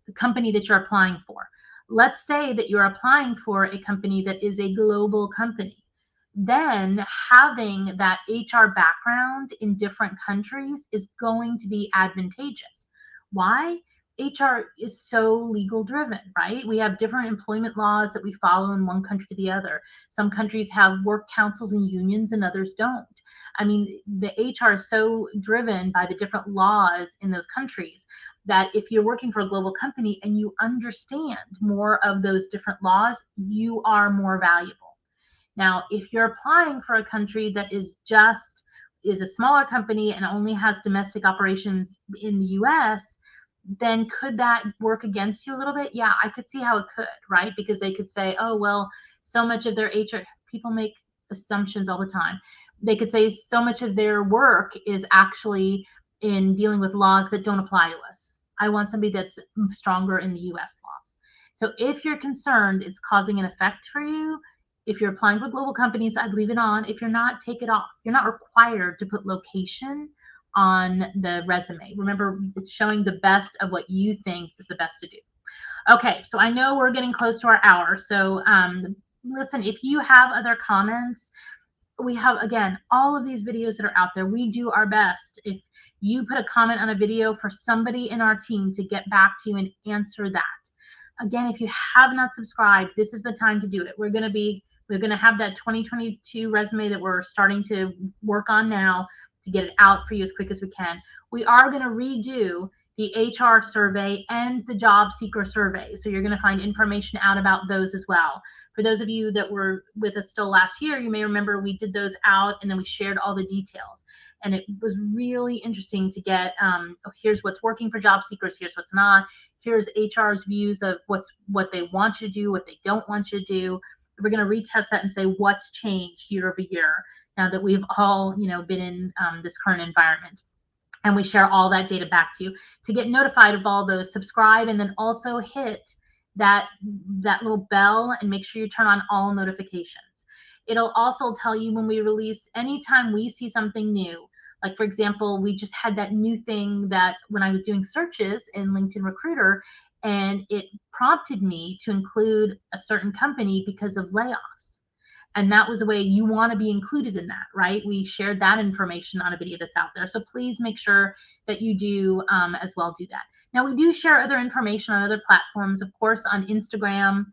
the company that you're applying for. Let's say that you're applying for a company that is a global company. Then having that HR background in different countries is going to be advantageous. Why? HR is so legal driven, right? We have different employment laws that we follow in one country to the other. Some countries have work councils and unions and others don't. I mean, the HR is so driven by the different laws in those countries that if you're working for a global company and you understand more of those different laws, you are more valuable. Now, if you're applying for a country that is a smaller company and only has domestic operations in the US, then could that work against you a little bit? Yeah, I could see how it could, right? Because they could say, oh, well, so much of their HR, people make assumptions all the time. They could say so much of their work is actually in dealing with laws that don't apply to us. I want somebody that's stronger in the US laws. So if you're concerned it's causing an effect for you, if you're applying for global companies, I'd leave it on. If you're not, take it off. You're not required to put location on the resume. Remember, it's showing the best of what you think is the best to do. Okay, so I know we're getting close to our hour. So listen, if you have other comments, we have, again, all of these videos that are out there. We do our best. If you put a comment on a video for somebody in our team to get back to you and answer that. Again, if you have not subscribed, this is the time to do it. We're going to be We're going to have that 2022 resume that we're starting to work on now to get it out for you as quick as we can. We are going to redo the HR survey and the job seeker survey. So you're going to find information out about those as well. For those of you that were with us still last year, you may remember we did those out and then we shared all the details. And it was really interesting to get, here's what's working for job seekers, here's what's not, here's HR's views of what they want you to do, what they don't want you to do. We're going to retest that and say what's changed year over year now that we've all, been in this current environment. And we share all that data back to you. To get notified of all those, subscribe and then also hit that little bell and make sure you turn on all notifications. It'll also tell you when we release, anytime we see something new. Like, for example, we just had that new thing that when I was doing searches in LinkedIn Recruiter, and it prompted me to include a certain company because of layoffs. And that was a way you want to be included in that, right? We shared that information on a video that's out there. So please make sure that you do as well do that. Now, we do share other information on other platforms, of course, on Instagram.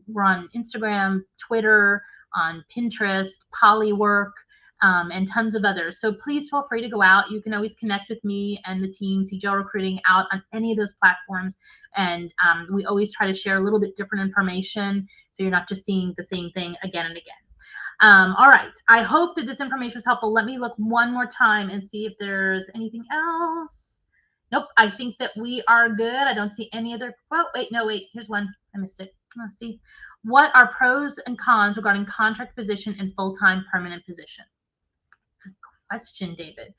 We're on Instagram, Twitter, on Pinterest, Polywork, and tons of others. So please feel free to go out. You can always connect with me and the team, CGL Recruiting, out on any of those platforms. And we always try to share a little bit different information so you're not just seeing the same thing again and again. All right. I hope that this information was helpful. Let me look one more time and see if there's anything else. Nope. I think that we are good. I don't see any other. Oh, wait. Here's one. I missed it. Let's see. What are pros and cons regarding contract position and full-time permanent position? Good question, David.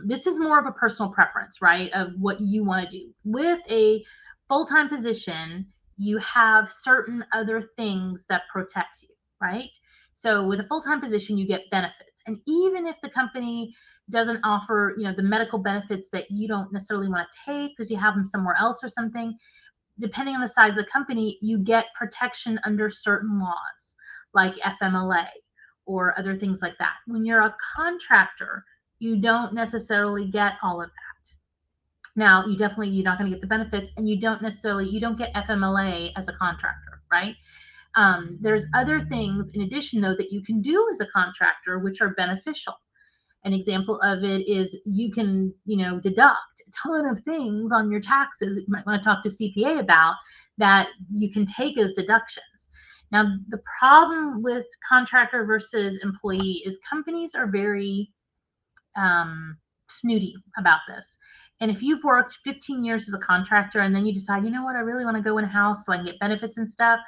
This is more of a personal preference, right, of what you want to do. With a full-time position, you have certain other things that protect you, right? So with a full-time position, you get benefits. And even if the company doesn't offer, the medical benefits that you don't necessarily want to take because you have them somewhere else or something, depending on the size of the company, you get protection under certain laws like FMLA or other things like that. When you're a contractor, you don't necessarily get all of that. Now, you're not going to get the benefits, and you don't get FMLA as a contractor, right? There's other things in addition, though, that you can do as a contractor, which are beneficial. An example of it is you can, deduct a ton of things on your taxes that you might want to talk to CPA about that you can take as deductions. Now, the problem with contractor versus employee is companies are very snooty about this. And if you've worked 15 years as a contractor and then you decide, you know what, I really want to go in-house so I can get benefits and stuff,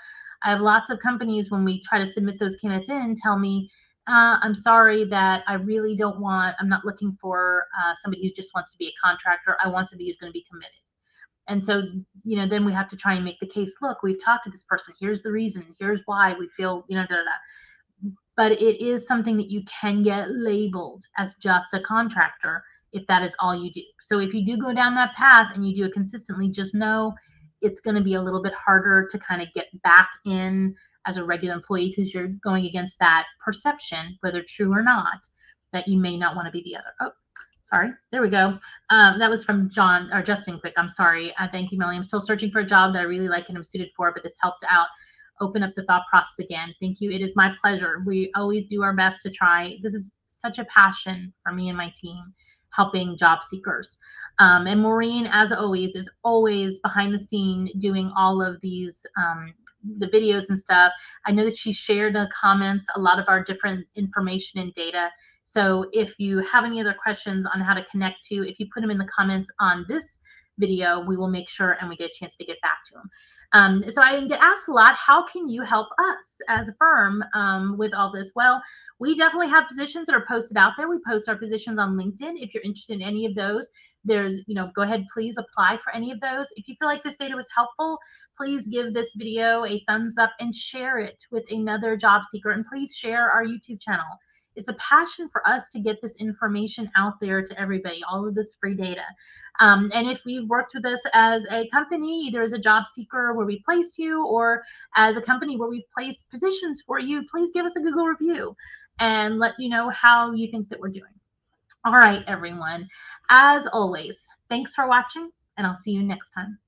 I have lots of companies, when we try to submit those candidates in, tell me, I'm sorry that I'm not looking for somebody who just wants to be a contractor. I want somebody who's going to be committed. And so, then we have to try and make the case, look, we've talked to this person. Here's the reason. Here's why we feel, But it is something that you can get labeled as just a contractor if that is all you do. So if you do go down that path and you do it consistently, just know it's going to be a little bit harder to kind of get back in as a regular employee because you're going against that perception, whether true or not, that you may not want to be the other. Oh, sorry. There we go. That was from Justin Quick. I'm sorry. Thank you, Melanie. I'm still searching for a job that I really like and I'm suited for, but this helped out open up the thought process again. Thank you. It is my pleasure. We always do our best to try. This is such a passion for me and my team, helping job seekers. And Maureen, as always, is always behind the scene doing all of these, the videos and stuff. I know that she shared in the comments a lot of our different information and data. So if you have any other questions on how to connect to, if you put them in the comments on this video, we will make sure and we get a chance to get back to them. So I get asked a lot, how can you help us as a firm with all this? Well, we definitely have positions that are posted out there. We post our positions on LinkedIn. If you're interested in any of those, there's, go ahead, please apply for any of those. If you feel like this data was helpful, please give this video a thumbs up and share it with another job seeker. And please share our YouTube channel. It's a passion for us to get this information out there to everybody, all of this free data. And if you've worked with us as a company, either as a job seeker where we placed you or as a company where we've placed positions for you, please give us a Google review and let you know how you think that we're doing. All right, everyone. As always, thanks for watching, and I'll see you next time.